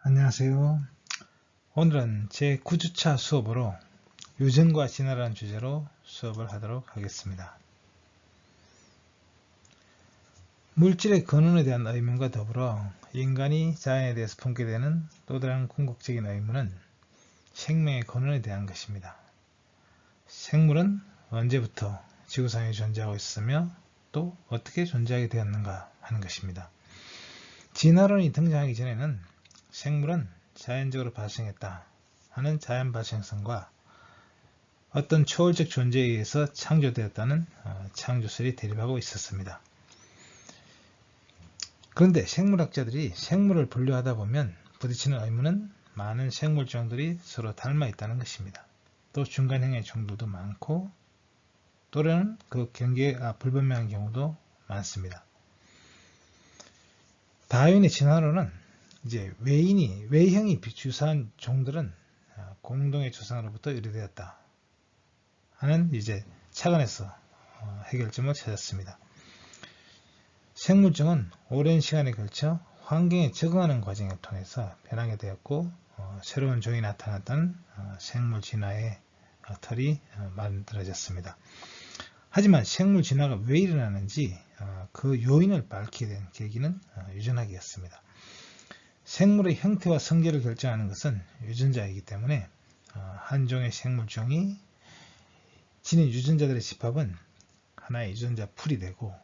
안녕하세요. 오늘은 제 9주차 수업으로 유전과 진화라는 주제로 수업을 하도록 하겠습니다. 물질의 근원에 대한 의문과 더불어 인간이 자연에 대해서 품게 되는 또 다른 궁극적인 의문은 생명의 근원에 대한 것입니다. 생물은 언제부터 지구상에 존재하고 있으며 또 어떻게 존재하게 되었는가 하는 것입니다. 진화론이 등장하기 전에는 생물은 자연적으로 발생했다 하는 자연 발생성과 어떤 초월적 존재에 의해서 창조되었다는 창조설이 대립하고 있었습니다. 그런데 생물학자들이 생물을 분류하다 보면 부딪히는 의문은 많은 생물종들이 서로 닮아 있다는 것입니다. 또 중간형의 종들도 많고 또는 그 경계가 불분명한 경우도 많습니다. 다윈의 진화론은 이제 외형이 비주사한 종들은 공동의 조상으로부터 유래되었다 하는 이제 차원에서 해결점을 찾았습니다. 생물종은 오랜 시간에 걸쳐 환경에 적응하는 과정을 통해서 변하게 되었고 새로운 종이 나타났다는 생물 진화의 틀이 만들어졌습니다. 하지만 생물 진화가 왜 일어나는지 그 요인을 밝히게 된 계기는 유전학이었습니다. 생물의 형태와 성질을 결정하는 것은 유전자이기 때문에 한 종의 생물종이 지닌 유전자들의 집합은 하나의 유전자 풀이 되고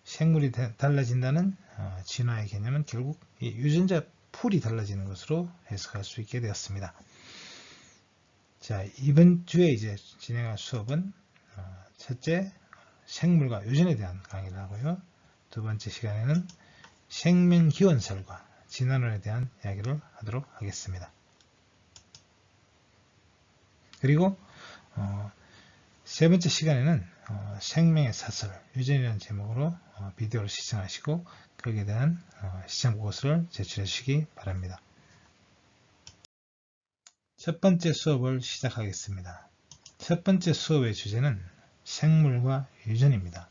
생물이 달라진다는 진화의 개념은 결국 이 유전자 풀이 달라지는 것으로 해석할 수 있게 되었습니다. 자, 이번 주에 이제 진행할 수업은 첫째, 생물과 유전에 대한 강의를 하고요. 두 번째 시간에는 생명기원설과 진화론에 대한 이야기를 하도록 하겠습니다. 그리고 세 번째 시간에는 생명의 사설, 유전이라는 제목으로 비디오를 시청하시고 거기에 대한 시청 보고서를 제출해 주시기 바랍니다. 첫 번째 수업을 시작하겠습니다. 첫 번째 수업의 주제는 생물과 유전입니다.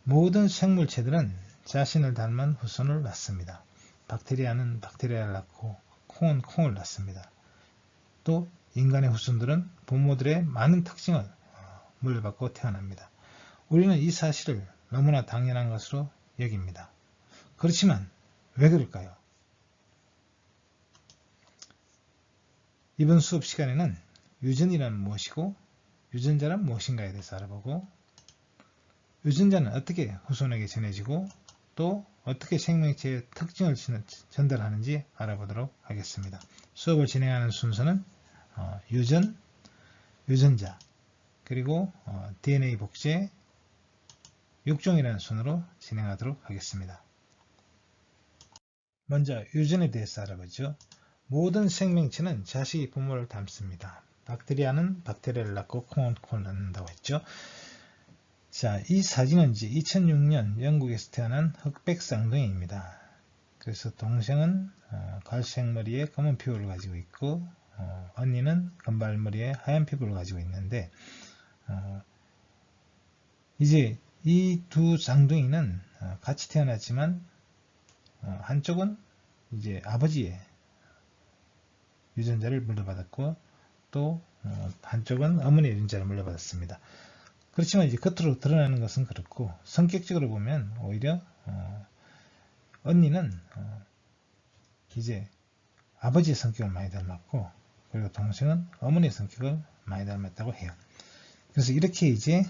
모든 생물체들은 자신을 닮은 후손을 낳습니다. 박테리아는 박테리아를 낳고 콩은 콩을 낳습니다. 또 인간의 후손들은 부모들의 많은 특징을 물려받고 태어납니다. 우리는 이 사실을 너무나 당연한 것으로 여깁니다. 그렇지만 왜 그럴까요? 이번 수업 시간에는 유전이란 무엇이고 유전자란 무엇인가에 대해서 알아보고 유전자는 어떻게 후손에게 전해지고 또 어떻게 생명체의 특징을 전달하는지 알아보도록 하겠습니다. 수업을 진행하는 순서는 유전, 유전자, 그리고 DNA 복제, 육종이라는 순으로 진행하도록 하겠습니다. 먼저 유전에 대해서 알아보죠. 모든 생명체는 자식이 부모를 닮습니다. 박테리아는 박테리아를 낳고 콩은 콩을 낳는다고 했죠. 자, 이 사진은 이제 2006년 영국에서 태어난 흑백 쌍둥이입니다. 그래서 동생은 갈색 머리에 검은 피부를 가지고 있고 언니는 금발머리에 하얀 피부를 가지고 있는데 이제 이 두 쌍둥이는 같이 태어났지만 한쪽은 이제 아버지의 유전자를 물려받았고 또 한쪽은 어머니의 유전자를 물려받았습니다. 그렇지만 이제 겉으로 드러나는 것은 그렇고 성격적으로 보면 오히려 언니는 이제 아버지의 성격을 많이 닮았고 그리고 동생은 어머니의 성격을 많이 닮았다고 해요. 그래서 이렇게 이제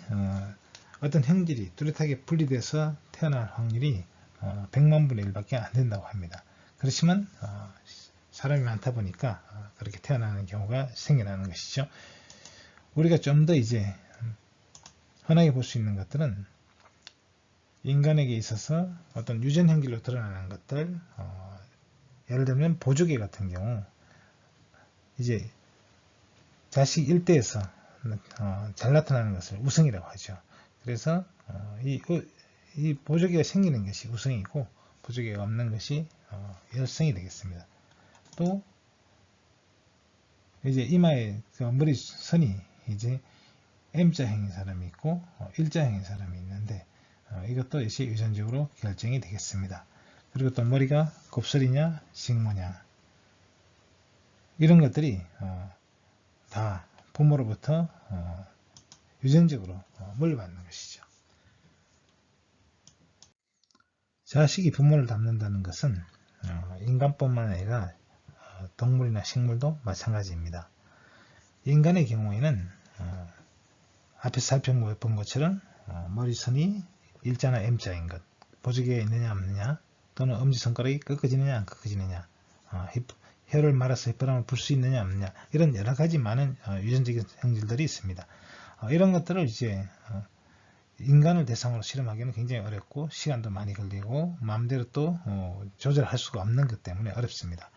어떤 형질이 뚜렷하게 분리돼서 태어날 확률이 100만 분의 1밖에 안 된다고 합니다. 그렇지만 사람이 많다 보니까 그렇게 태어나는 경우가 생겨나는 것이죠. 우리가 좀 더 이제 흔하게 볼 수 있는 것들은 인간에게 있어서 어떤 유전 형질로 드러나는 것들, 예를 들면 보조개 같은 경우 이제 자식 일대에서 잘 나타나는 것을 우성이라고 하죠. 그래서 이 보조개가 생기는 것이 우성이고 보조개가 없는 것이 열성이 되겠습니다. 또 이제 이마에 머리 선이 이제 M자형인 사람이 있고 일자형인 사람이 있는데 이것도 역시 유전적으로 결정이 되겠습니다. 그리고 또 머리가 곱슬이냐 식모냐 이런 것들이 다 부모로부터 유전적으로 물려받는 것이죠. 자식이 부모를 닮는다는 것은 인간뿐만 아니라 동물이나 식물도 마찬가지입니다. 인간의 경우에는 앞에서 살펴본 것처럼 머리선이 일자나 M자인 것, 보조개가 있느냐 없느냐, 또는 엄지손가락이 꺾어지느냐 안 꺾어지느냐, 혀를 말아서 휘파람을 불 수 있느냐 없느냐, 이런 여러 가지 많은 유전적인 성질들이 있습니다. 이런 것들을 이제 인간을 대상으로 실험하기는 굉장히 어렵고 시간도 많이 걸리고 마음대로 또 조절할 수가 없는 것 때문에 어렵습니다.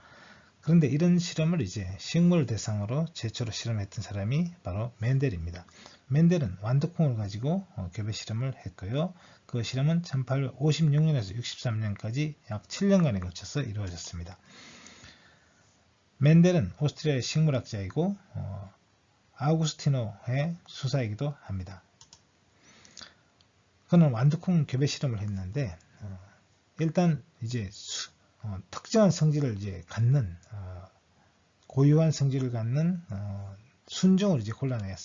그런데 이런 실험을 이제 식물 대상으로 최초로 실험했던 사람이 바로 멘델입니다. 멘델은 완두콩을 가지고 교배 실험을 했고요. 그 실험은 1856년에서 63년까지 약 7년간에 걸쳐서 이루어졌습니다. 멘델은 오스트리아의 식물학자이고 아우구스티노의 수사이기도 합니다. 그는 완두콩 교배 실험을 했는데 일단 이제 특정한 성질을 이제 갖는 고유한 성질을 갖는 순종을 이제 골라내야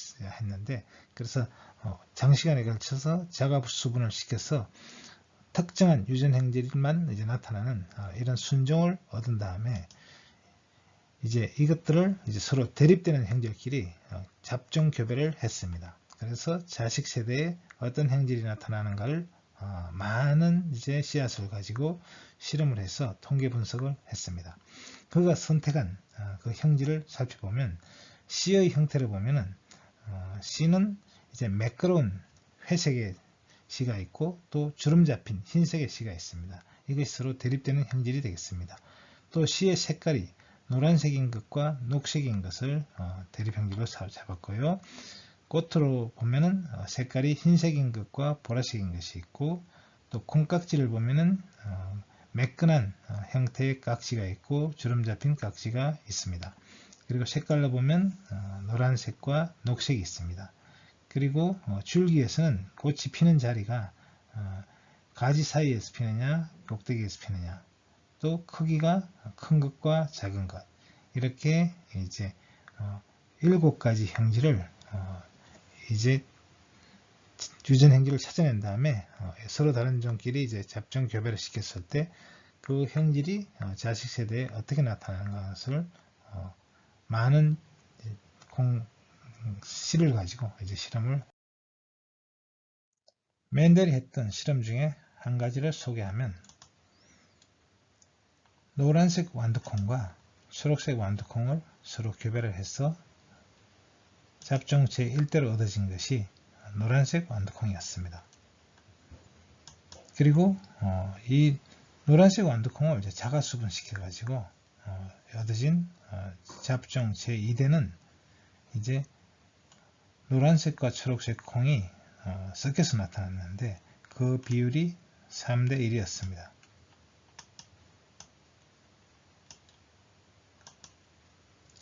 했는데, 그래서 장시간에 걸쳐서 자가수분을 시켜서 특정한 유전 행질만 이제 나타나는 이런 순종을 얻은 다음에 이제 이것들을 이제 서로 대립되는 행질끼리 잡종 교배를 했습니다. 그래서 자식 세대에 어떤 행질이 나타나는가를 많은 이제 씨앗을 가지고 실험을 해서 통계 분석을 했습니다. 그가 선택한 그 형질을 살펴보면 씨의 형태를 보면은 씨는 이제 매끄러운 회색의 씨가 있고 또 주름 잡힌 흰색의 씨가 있습니다. 이것이 서로 대립되는 형질이 되겠습니다. 또 씨의 색깔이 노란색인 것과 녹색인 것을 대립 형질로 잡았고요. 꽃으로 보면은 색깔이 흰색인 것과 보라색인 것이 있고, 또 콩깍지를 보면은 매끈한 형태의 깍지가 있고 주름 잡힌 깍지가 있습니다. 그리고 색깔로 보면 노란색과 녹색이 있습니다. 그리고 줄기에서는 꽃이 피는 자리가 가지 사이에서 피느냐 꼭대기에서 피느냐, 또 크기가 큰 것과 작은 것, 이렇게 이제 7가지 형질을 이제 유전 행질을 찾아낸 다음에 서로 다른 종끼리 이제 잡종 교배를 시켰을 때 그 형질이 자식 세대에 어떻게 나타나는 것을 많은 씨를 가지고 이제 실험을, 멘델이 했던 실험 중에 한 가지를 소개하면, 노란색 완두콩과 초록색 완두콩을 서로 교배를 해서 잡종 제1대로 얻어진 것이 노란색 완두콩이었습니다. 그리고 이 노란색 완두콩을 이제 자가수분 시켜 가지고 얻어진 잡종 제2대는 이제 노란색과 초록색 콩이 섞여서 나타났는데 그 비율이 3대 1이었습니다.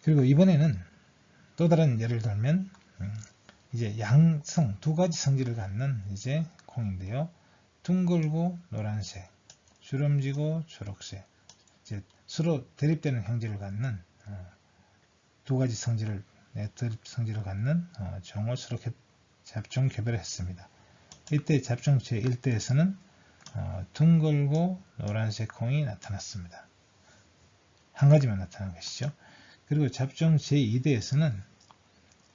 그리고 이번에는 또 다른 예를 들면 이제 양성 2가지 성질을 갖는 이제 콩인데요. 둥글고 노란색, 주름지고 초록색, 이제 서로 대립되는 형질을 갖는 2가지 성질을 갖는 종을 서로 잡종 교배를 했습니다. 이때 잡종 제1대에서는 둥글고 노란색 콩이 나타났습니다. 한 가지만 나타난 것이죠. 그리고 잡종 제2대에서는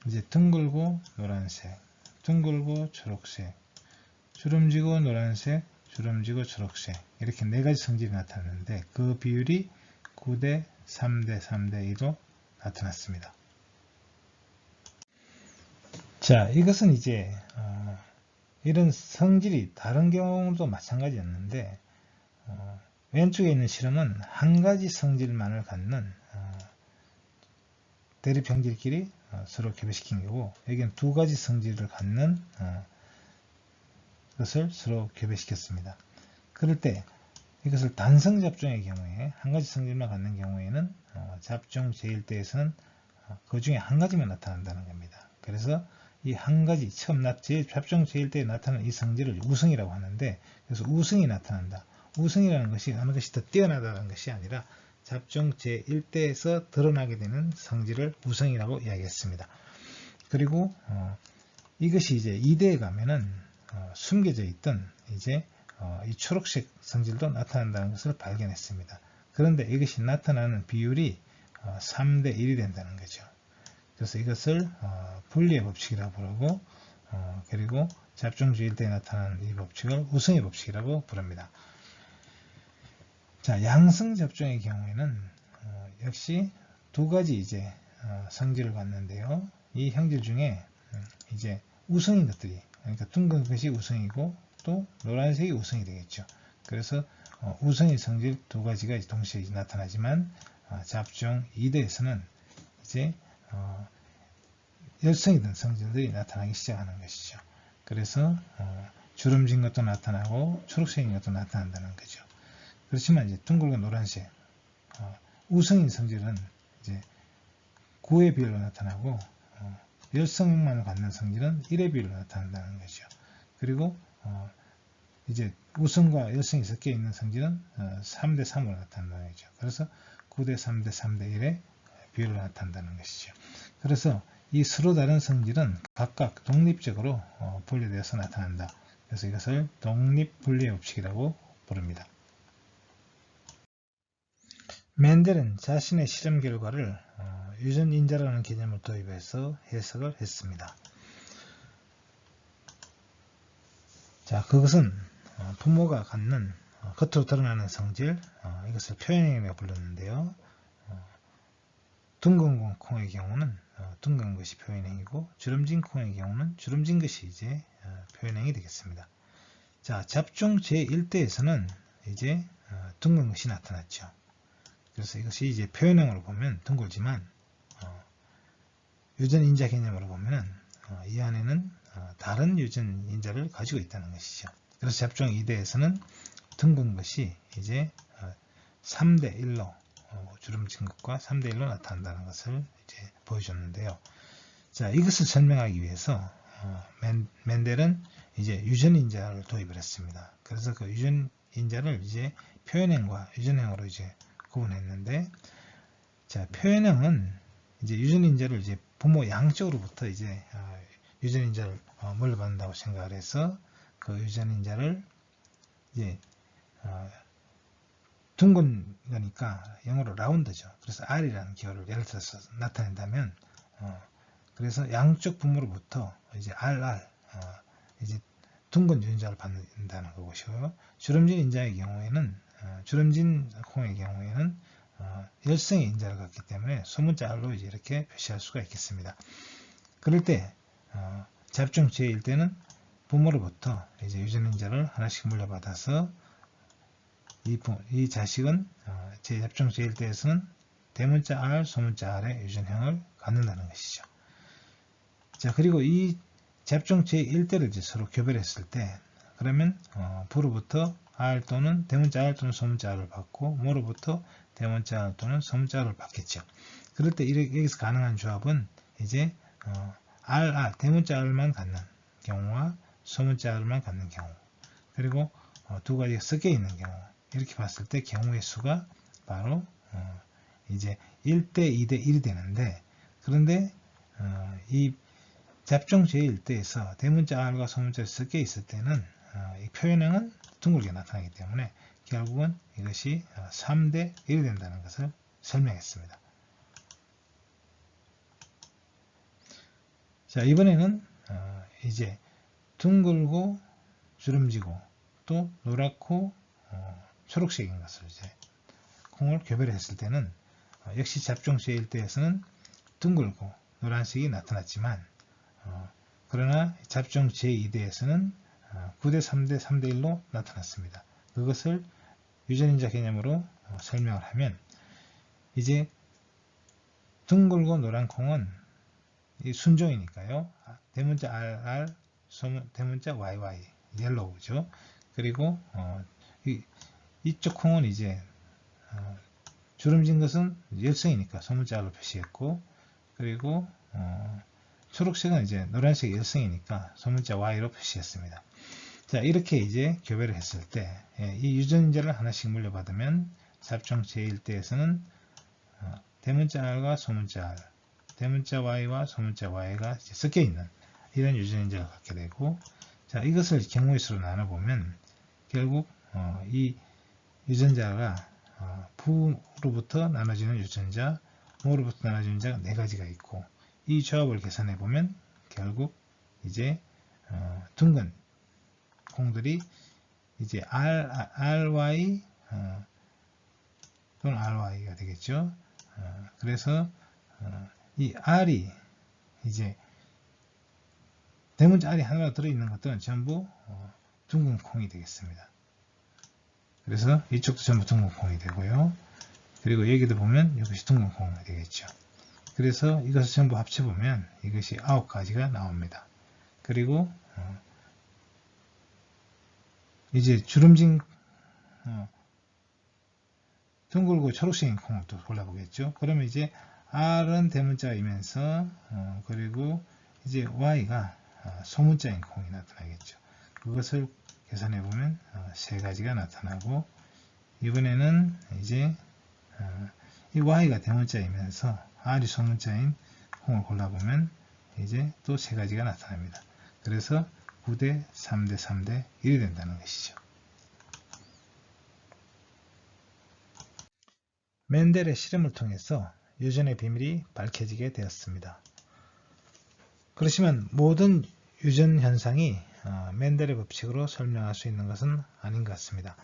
이제 둥글고 노란색, 둥글고 초록색, 주름지고 노란색, 주름지고 초록색, 이렇게 4가지 성질이 나타났는데 그 비율이 9대 3대 3대 2로 나타났습니다. 자, 이것은 이제 이런 성질이 다른 경우도 마찬가지였는데 왼쪽에 있는 실험은 한 가지 성질만을 갖는 대립 형질끼리 서로 교배시킨 거고, 여기는 2가지 성질을 갖는 것을 서로 교배시켰습니다. 그럴 때 이것을 단성 잡종의 경우에 한 가지 성질만 갖는 경우에는 잡종 제1대에서는 그 중에 한 가지만 나타난다는 겁니다. 그래서 이 한 가지 처음 잡종 제1대에 나타나는 이 성질을 우성이라고 하는데, 그래서 우성이 나타난다. 우성이라는 것이 어느 것이 더 뛰어나다는 것이 아니라 잡종 제1대에서 드러나게 되는 성질을 우성이라고 이야기했습니다. 그리고 이것이 이제 2대에 가면은 숨겨져 있던 이제 이 초록색 성질도 나타난다는 것을 발견했습니다. 그런데 이것이 나타나는 비율이 3대 1이 된다는 거죠. 그래서 이것을 분리의 법칙이라고 부르고 그리고 잡종 제1대에 나타나는 이 법칙을 우성의 법칙이라고 부릅니다. 자, 양성 잡종의 경우에는 역시 두 가지 이제 성질을 갖는데요. 이 형질 중에 이제 우성인 것들이, 그러니까 둥근 것이 우성이고 또 노란색이 우성이 되겠죠. 그래서 우성의 성질 두 가지가 동시에 나타나지만 잡종 2대에서는 이제 열성이 된 성질들이 나타나기 시작하는 것이죠. 그래서 주름진 것도 나타나고 초록색인 것도 나타난다는 거죠. 그렇지만 이제 둥글고 노란색 우성인 성질은 이제 9의 비율로 나타나고 열성만 갖는 성질은 1의 비율로 나타난다는 거죠. 그리고 이제 우성과 열성이 섞여 있는 성질은 3대 3으로 나타난다는 거죠. 그래서 9대 3대 3대 1의 비율로 나타난다는 것이죠. 그래서 이 서로 다른 성질은 각각 독립적으로 분리되어서 나타난다. 그래서 이것을 독립분리의 법칙이라고 부릅니다. 멘델은 자신의 실험 결과를 유전인자라는 개념을 도입해서 해석을 했습니다. 자, 그것은 부모가 갖는 겉으로 드러나는 성질, 이것을 표현형이라고 불렀는데요. 둥근 콩의 경우는 둥근 것이 표현형이고 주름진 콩의 경우는 주름진 것이 이제 표현형이 되겠습니다. 자, 잡종 제1대에서는 이제 둥근 것이 나타났죠. 그래서 이것이 이제 표현형으로 보면 둥글지만 유전인자 개념으로 보면 이 안에는 다른 유전인자를 가지고 있다는 것이죠. 그래서 잡종 2대에서는 둥근 것이 이제 3대 1로 주름진 것과 3대 1로 나타난다는 것을 이제 보여줬는데요. 자, 이것을 설명하기 위해서 멘델은 이제 유전인자를 도입을 했습니다. 그래서 그 유전인자를 이제 표현형과 유전형으로 이제 구분했는데, 자, 표현형은 이제 유전인자를 이제 부모 양쪽으로부터 이제 유전인자를 물려받는다고 생각을 해서 그 유전인자를 이제 둥근 거니까 영어로 라운드죠. 그래서 R이라는 기호를 예를 들어서 나타낸다면 그래서 양쪽 부모로부터 이제 RR 이제 둥근 유전자를 받는다는 것이고요. 주름진 인자의 경우에는 주름진 콩의 경우에는 열성의 인자를 갖기 때문에 소문자 R로 이제 이렇게 표시할 수가 있겠습니다. 그럴 때 잡종 제1 때는 부모로부터 이제 유전인자를 하나씩 물려받아서 이 자식은 잡종 제1대에서는 대문자 R, 소문자 R의 유전형을 갖는다는 것이죠. 자, 그리고 이 잡종 제1대를 이제 서로 교배했을 때 그러면 부로부터 R 또는 대문자 R 또는 소문자 R을 받고 모로부터 대문자 R 또는 소문자 R을 받겠죠. 그럴 때 여기서 가능한 조합은 이제 RR, 대문자 R만 갖는 경우와 소문자 R만 갖는 경우, 그리고 두 가지가 섞여 있는 경우, 이렇게 봤을 때 경우의 수가 바로 이제 1대 2대 1이 되는데, 그런데 이 잡종 제1대에서 대문자 R과 소문자가 섞여 있을 때는 이 표현형은 둥글게 나타나기 때문에 결국은 이것이 3대 1이 된다는 것을 설명했습니다. 자, 이번에는 이제 둥글고 주름지고 또 노랗고 초록색인 것을 이제 콩을 교배했을 때는 역시 잡종 제1대에서는 둥글고 노란색이 나타났지만 그러나 잡종 제2대에서는 9대 3대 3대 1로 나타났습니다. 그것을 유전인자 개념으로 설명을 하면 이제 둥글고 노란 콩은 이 순종이니까요. 대문자 RR, 대문자 YY, 옐로우죠. 그리고 이쪽 콩은 이제 주름진 것은 열성이니까 소문자 R로 표시했고, 그리고 초록색은 이제 노란색 열성이니까 소문자 Y로 표시했습니다. 자, 이렇게 이제 교배를 했을 때 이 유전인자를 하나씩 물려받으면 잡종 제1대에서는 대문자 R과 소문자 R, 대문자 Y와 소문자 Y가 섞여 있는 이런 유전인자를 갖게 되고, 자, 이것을 경우의 수로 나눠보면 결국 이 유전자가 부로부터 나눠지는 유전자, 모로부터 나눠지는 유전자가 4가지가 있고, 이 조합을 계산해 보면 결국 이제 둥근 콩들이 이제 RY 또는 RY가 되겠죠. 그래서 이 R이 이제 대문자 R이 하나로 들어있는 것들은 전부 둥근 콩이 되겠습니다. 그래서 이쪽도 전부 둥근 콩이 되고요. 그리고 여기도 보면 이것이 둥근 콩이 되겠죠. 그래서 이것을 전부 합쳐보면 이것이 9가지가 나옵니다. 그리고 이제 주름진 둥글고 초록색인 콩을 또 골라보겠죠. 그러면 이제 R은 대문자이면서 그리고 이제 Y가 소문자인 콩이 나타나겠죠. 그것을 계산해 보면 3가지가 나타나고, 이번에는 이제 이 Y가 대문자이면서 R이 소문자인 콩을 골라보면 이제 또 3가지가 나타납니다. 그래서 9대 3대 3대 1이 된다는 것이죠. 멘델의 실험을 통해서 유전의 비밀이 밝혀지게 되었습니다. 그렇지만 모든 유전 현상이 멘델의 법칙으로 설명할 수 있는 것은 아닌 것 같습니다.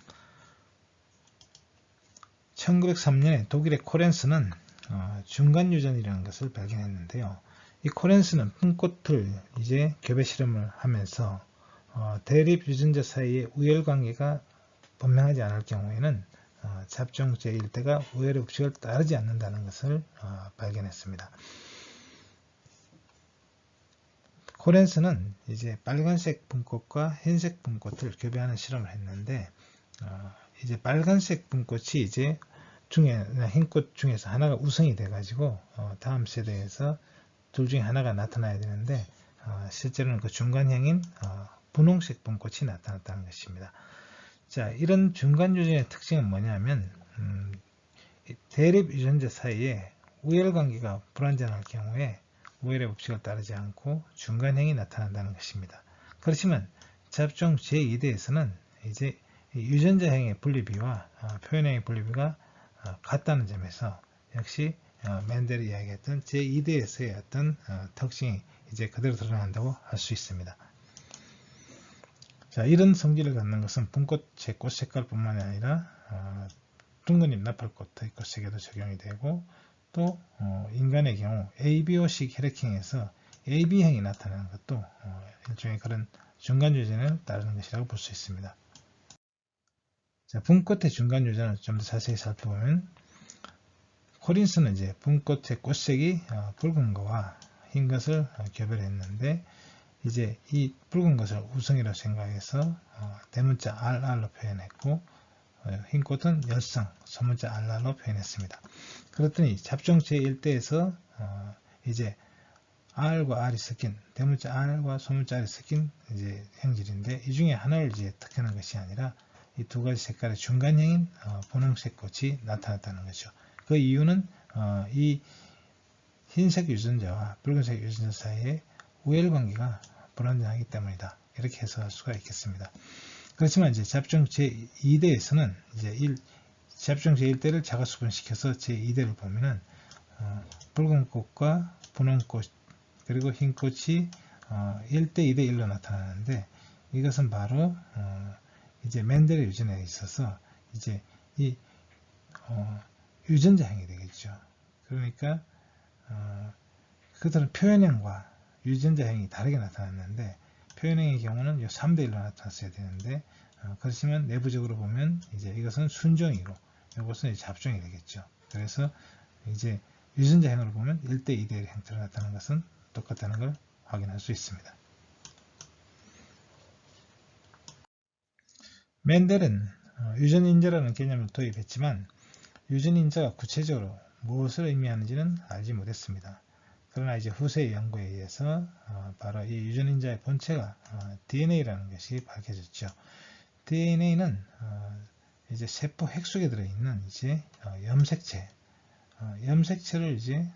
1903년에 독일의 코렌스는 중간 유전이라는 것을 발견했는데요. 이 코렌스는 푼꽃을 이제 교배 실험을 하면서 대립 유전자 사이의 우열 관계가 분명하지 않을 경우에는 잡종 제1대가 우열의 법칙을 따르지 않는다는 것을 발견했습니다. 코렌스는 이제 빨간색 분꽃과 흰색 분꽃을 교배하는 실험을 했는데, 이제 빨간색 분꽃이 이제 흰꽃 중에서 하나가 우성이 돼가지고 다음 세대에서 둘 중에 하나가 나타나야 되는데, 실제로는 그 중간형인 분홍색 분꽃이 나타났다는 것입니다. 자, 이런 중간 유전의 특징은 뭐냐면 대립 유전자 사이에 우열 관계가 불완전할 경우에 우열의 법칙을 따르지 않고 중간형이 나타난다는 것입니다. 그렇지만 잡종 제2대에서는 이제 유전자형의 분리비와 표현형의 분리비가 같다는 점에서 역시 멘델이 이야기했던 제2대에서의 어떤 특징이 이제 그대로 드러난다고 할 수 있습니다. 자, 이런 성질을 갖는 것은 분꽃의 꽃 색깔뿐만 아니라 둥근잎 나팔꽃의 꽃색에도 적용이 되고, 또 인간의 경우 ABO식 혈액형에서 AB형이 나타나는 것도 일종의 그런 중간 유전을 따르는 것이라고 볼 수 있습니다. 자, 분꽃의 중간 유전을 좀 더 자세히 살펴보면, 코린스는 이제 분꽃의 꽃색이 붉은 것과 흰 것을 교배했는데, 이제 이 붉은 것을 우성이라고 생각해서 대문자 RR로 표현했고, 흰 꽃은 열성, 소문자 RR로 표현했습니다. 그랬더니 잡종 제1대에서 이제 R과 R이 섞인, 대문자 R과 소문자 R이 섞인 이제 형질인데, 이 중에 하나를 이제 특정한 것이 아니라 이 두 가지 색깔의 중간형인 분홍색 꽃이 나타났다는 거죠. 그 이유는 이 흰색 유전자와 붉은색 유전자 사이에 우열 관계가 불완전하기 때문이다. 이렇게 해석할 수가 있겠습니다. 그렇지만 이제 잡종 제2대에서는 이제 잡종 제1대를 자가수분시켜서 제2대를 보면은 붉은 꽃과 분홍 꽃 그리고 흰 꽃이 1대 2대 1로 나타나는데, 이것은 바로 이제 멘델의 유전에 있어서 이제 이 유전자형이 되겠죠. 그러니까 그들은 표현형과 유전자형이 다르게 나타났는데, 표현형의 경우는 3대 1로 나타났어야 되는데, 그렇지만 내부적으로 보면 이제 이것은 순종이고 이것은 잡종이 되겠죠. 그래서 이제 유전자형으로 보면 1대 2대 1 형태로 나타나는 것은 똑같다는 걸 확인할 수 있습니다. 멘델은 유전인자라는 개념을 도입했지만 유전인자가 구체적으로 무엇을 의미하는지는 알지 못했습니다. 그러나 이제 후세의 연구에 의해서 바로 이 유전인자의 본체가 DNA라는 것이 밝혀졌죠. DNA는 이제 세포 핵 속에 들어있는 이제 염색체, 염색체를 이제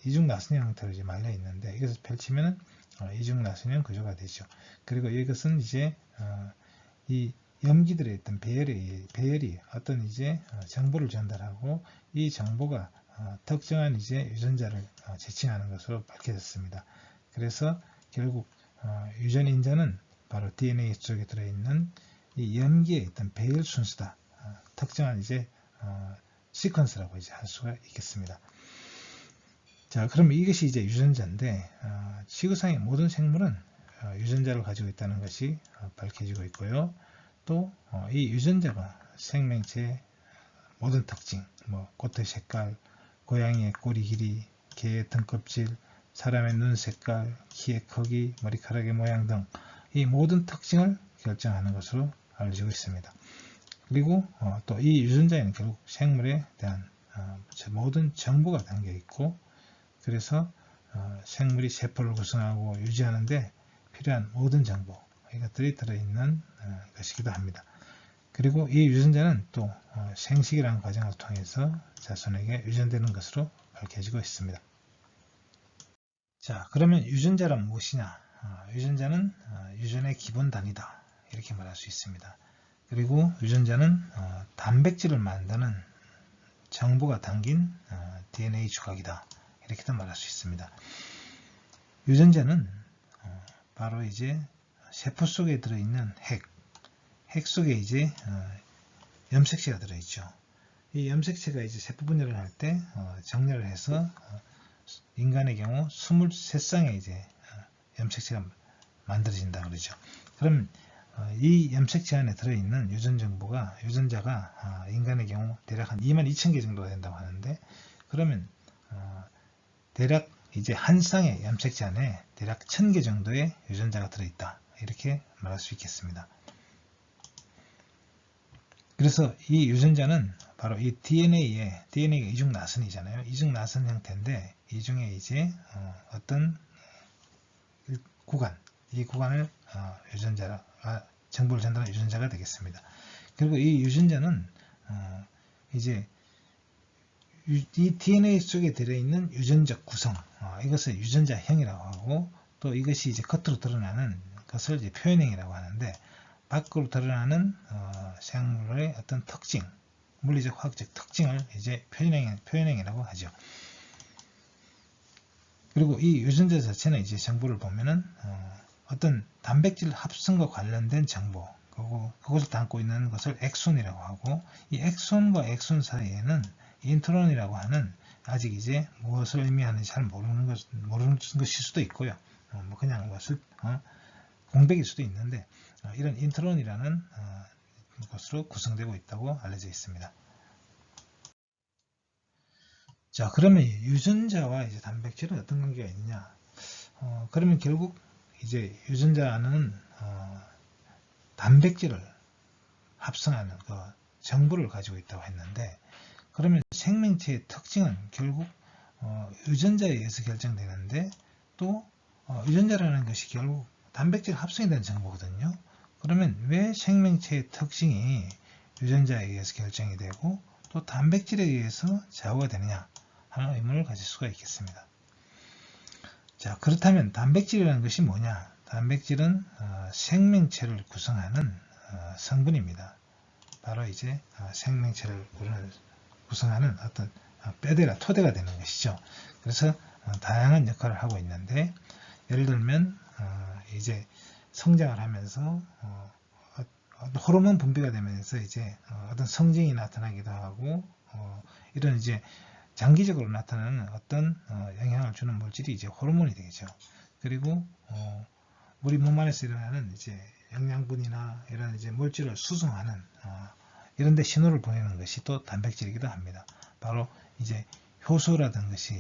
이중나선형 형태로 이제 말려 있는데, 이것을 펼치면 이중나선형 구조가 되죠. 그리고 이것은 이제 이 염기들에 있던 배열이 어떤 이제 정보를 전달하고, 이 정보가 특정한 이제 유전자를 지칭하는 것으로 밝혀졌습니다. 그래서 결국 유전 인자는 바로 DNA 속에 들어있는 이 염기에 있던 배열 순수다. 특정한 이제 시퀀스라고 이제 할 수가 있겠습니다. 자, 그럼 이것이 이제 유전자인데, 지구상의 모든 생물은 유전자를 가지고 있다는 것이 밝혀지고 있고요. 또 이 유전자가 생명체의 모든 특징, 꽃의 색깔, 고양이의 꼬리 길이, 개의 등껍질, 사람의 눈 색깔, 키의 크기, 머리카락의 모양 등 이 모든 특징을 결정하는 것으로 알려지고 있습니다. 그리고 또 이 유전자에는 결국 생물에 대한 모든 정보가 담겨 있고, 그래서 생물이 세포를 구성하고 유지하는 데 필요한 모든 정보, 이것들이 들어있는 것이기도 합니다. 그리고 이 유전자는 또 생식이라는 과정을 통해서 자손에게 유전되는 것으로 밝혀지고 있습니다. 자, 그러면 유전자란 무엇이냐? 유전자는 유전의 기본 단위다, 이렇게 말할 수 있습니다. 그리고 유전자는 단백질을 만드는 정보가 담긴 DNA 조각이다, 이렇게도 말할 수 있습니다. 유전자는 바로 이제 세포 속에 들어있는 핵 속에 이제 염색체가 들어있죠. 이 염색체가 이제 세포 분열을 할 때 정렬을 해서 인간의 경우 23쌍의 이제 염색체가 만들어진다 그러죠. 그럼 이 염색체 안에 들어있는 유전 정보가, 유전자가 인간의 경우 대략 한 22,000개 정도가 된다고 하는데, 그러면 대략 이제 한 쌍의 염색체 안에 대략 1000개 정도의 유전자가 들어있다, 이렇게 말할 수 있겠습니다. 그래서 이 유전자는 바로 이 DNA가 이중나선이잖아요. 이중나선 형태인데, 이 중에 이제 어떤 구간, 이 구간을 유전자가 정보를 전달하는 유전자가 되겠습니다. 그리고 이 유전자는 이제 이 DNA 속에 들어있는 유전적 구성, 이것을 유전자형이라고 하고, 또 이것이 이제 겉으로 드러나는 것을 이제 표현형이라고 하는데, 밖으로 드러나는 생물의 어떤 특징, 물리적 화학적 특징을 이제 표현형이라고 하죠. 그리고 이 유전자 자체는 이제 정보를 보면은 어떤 단백질 합성과 관련된 정보, 그것을 담고 있는 것을 엑손이라고 하고, 이 엑손과 엑손 사이에는 인트론이라고 하는, 아직 이제 무엇을 의미하는지 잘 모르는 것일 수도 있고요. 그냥 공백일 수도 있는데, 이런 인트론이라는 것으로 구성되고 있다고 알려져 있습니다. 자, 그러면 유전자와 이제 단백질은 어떤 관계가 있느냐? 그러면 결국 이제 유전자는 단백질을 합성하는 정보를 가지고 있다고 했는데, 그러면 생명체의 특징은 결국 유전자에 의해서 결정되는데, 또 유전자라는 것이 결국 단백질 합성에 대한 정보거든요. 그러면 왜 생명체의 특징이 유전자에 의해서 결정이 되고 또 단백질에 의해서 좌우가 되느냐 하는 의문을 가질 수가 있겠습니다. 자, 그렇다면 단백질이라는 것이 뭐냐? 단백질은 생명체를 구성하는 성분입니다. 바로 이제 생명체를 구성하는 어떤 토대가 되는 것이죠. 그래서 다양한 역할을 하고 있는데, 예를 들면 이제 성장을 하면서 호르몬 분비가 되면서 이제 어떤 성징이 나타나기도 하고, 이런 이제 장기적으로 나타나는 어떤 영향을 주는 물질이 이제 호르몬이 되겠죠. 그리고 우리 몸 안에서 일어나는 이제 영양분이나 이런 이제 물질을 수송하는 이런 데 신호를 보내는 것이 또 단백질이기도 합니다. 바로 이제 효소라든 것이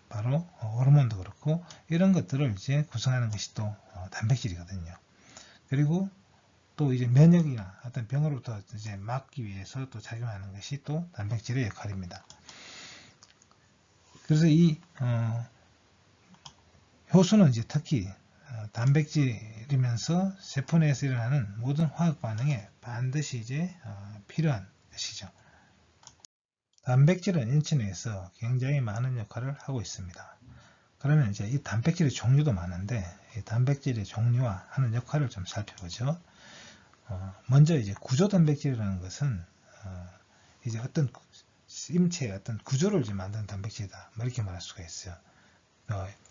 바로 호르몬도 그렇고, 이런 것들을 이제 구성하는 것이 또 단백질이거든요. 그리고 또 이제 면역이나 어떤 병으로부터 이제 막기 위해서 또 작용하는 것이 또 단백질의 역할입니다. 그래서 이 효소는 이제 특히 단백질이면서 세포 내에서 일어나는 모든 화학 반응에 반드시 이제 필요한 것이죠. 단백질은 인체 내에서 굉장히 많은 역할을 하고 있습니다. 그러면 이제 이 단백질의 종류도 많은데 이 단백질의 종류와 하는 역할을 좀 살펴보죠. 먼저 이제 구조 단백질이라는 것은 이제 어떤 인체의 어떤 구조를 이제 만드는 단백질이다, 뭐 이렇게 말할 수가 있어요.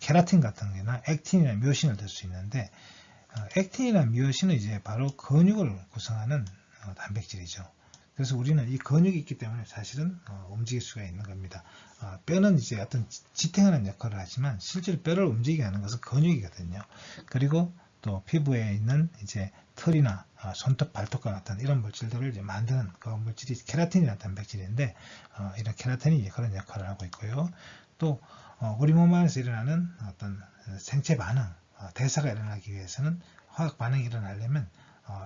케라틴 같은 경우나 액틴이나 미오신을 들 수 있는데 액틴이나 미오신은 이제 바로 근육을 구성하는 단백질이죠. 그래서 우리는 이 근육이 있기 때문에 사실은 움직일 수가 있는 겁니다. 뼈는 이제 어떤 지탱하는 역할을 하지만 실제로 뼈를 움직이게 하는 것은 근육이거든요. 그리고 또 피부에 있는 이제 털이나 손톱, 발톱과 같은 이런 물질들을 이제 만드는 그 물질이 케라틴이라는 단백질인데 이런 케라틴이 이제 그런 역할을 하고 있고요. 또 우리 몸 안에서 일어나는 어떤 생체 반응, 대사가 일어나기 위해서는 화학 반응이 일어나려면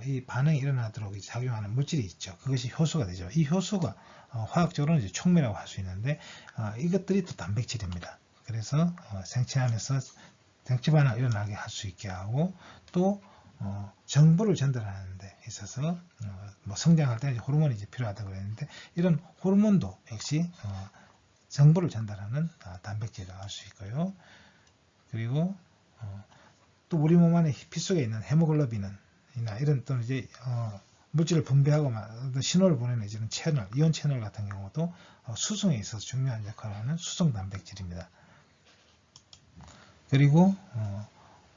이 반응이 일어나도록 작용하는 물질이 있죠. 그것이 효소가 되죠. 이 효소가 화학적으로는 이제 촉매라고 할 수 있는데 이것들이 또 단백질입니다. 그래서 생체 안에서 생체 반응이 일어나게 할 수 있게 하고 또 정보를 전달하는 데 있어서 뭐 성장할 때 호르몬이 이제 필요하다고 그랬는데 이런 호르몬도 역시 정보를 전달하는 단백질이라고 할 수 있고요. 그리고 또 우리 몸 안에 피 속에 있는 헤모글로빈은 이런 또는 이제 물질을 분배하고 신호를 보내는 이런 채널, 이온 채널 같은 경우도 수송에 있어서 중요한 역할을 하는 수송 단백질입니다. 그리고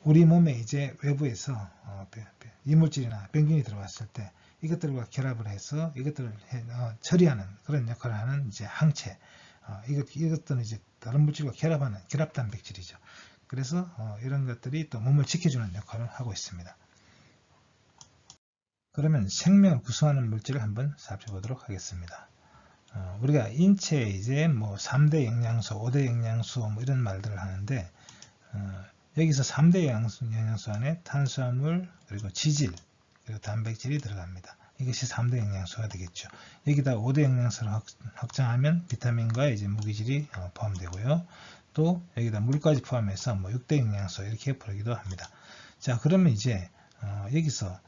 우리 몸에 이제 외부에서 이물질이나 병균이 들어왔을 때 이것들과 결합을 해서 이것들을 처리하는 그런 역할을 하는 이제 항체, 이것들은 이제 다른 물질과 결합하는 결합 단백질이죠. 그래서 이런 것들이 또 몸을 지켜주는 역할을 하고 있습니다. 그러면 생명을 구성하는 물질을 한번 살펴보도록 하겠습니다. 우리가 인체에 이제 뭐 3대 영양소, 5대 영양소 뭐 이런 말들을 하는데 여기서 3대 영양소 안에 탄수화물, 그리고 지질, 그리고 단백질이 들어갑니다. 이것이 3대 영양소가 되겠죠. 여기다 5대 영양소를 확장하면 비타민과 이제 무기질이 포함되고요. 또 여기다 물까지 포함해서 뭐 6대 영양소 이렇게 부르기도 합니다. 자, 그러면 이제 여기서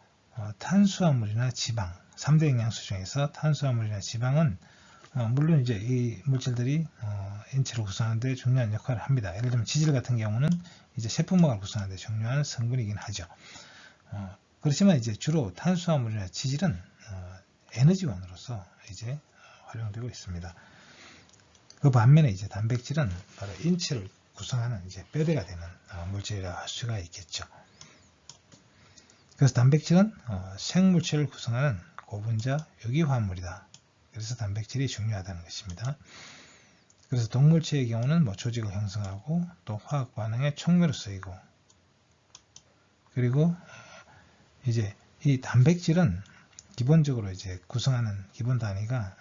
탄수화물이나 지방, 3대 영양소 중에서 탄수화물이나 지방은 물론 이제 이 물질들이 인체를 구성하는 데 중요한 역할을 합니다. 예를 들면 지질 같은 경우는 이제 세포막을 구성하는 데 중요한 성분이긴 하죠. 그렇지만 이제 주로 탄수화물이나 지질은 에너지원으로서 이제 활용되고 있습니다. 그 반면에 이제 단백질은 바로 인체를 구성하는 이제 뼈대가 되는 물질이라고 할 수가 있겠죠. 그래서 단백질은 생물체를 구성하는 고분자 유기화합물이다. 그래서 단백질이 중요하다는 것입니다. 그래서 동물체의 경우는 뭐 조직을 형성하고 또 화학 반응의 촉매로 쓰이고, 그리고 이제 이 단백질은 기본적으로 이제 구성하는 기본 단위가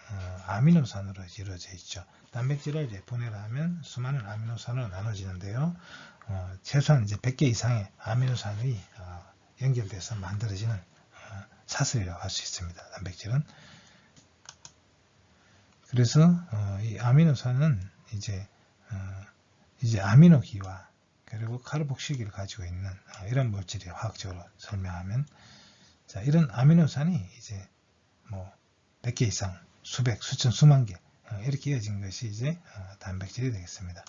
아미노산으로 이루어져 있죠. 단백질을 이제 분해를 하면 수많은 아미노산으로 나눠지는데요. 최소한 이제 100개 이상의 아미노산이 연결돼서 만들어지는 사슬이라고 할 수 있습니다. 단백질은. 그래서 이 아미노산은 이제 아미노기와 그리고 카르복실기를 가지고 있는 이런 물질이 화학적으로 설명하면, 자, 이런 아미노산이 이제 뭐 100개 이상, 수백, 수천, 수만 개 이렇게 이어진 것이 이제 단백질이 되겠습니다.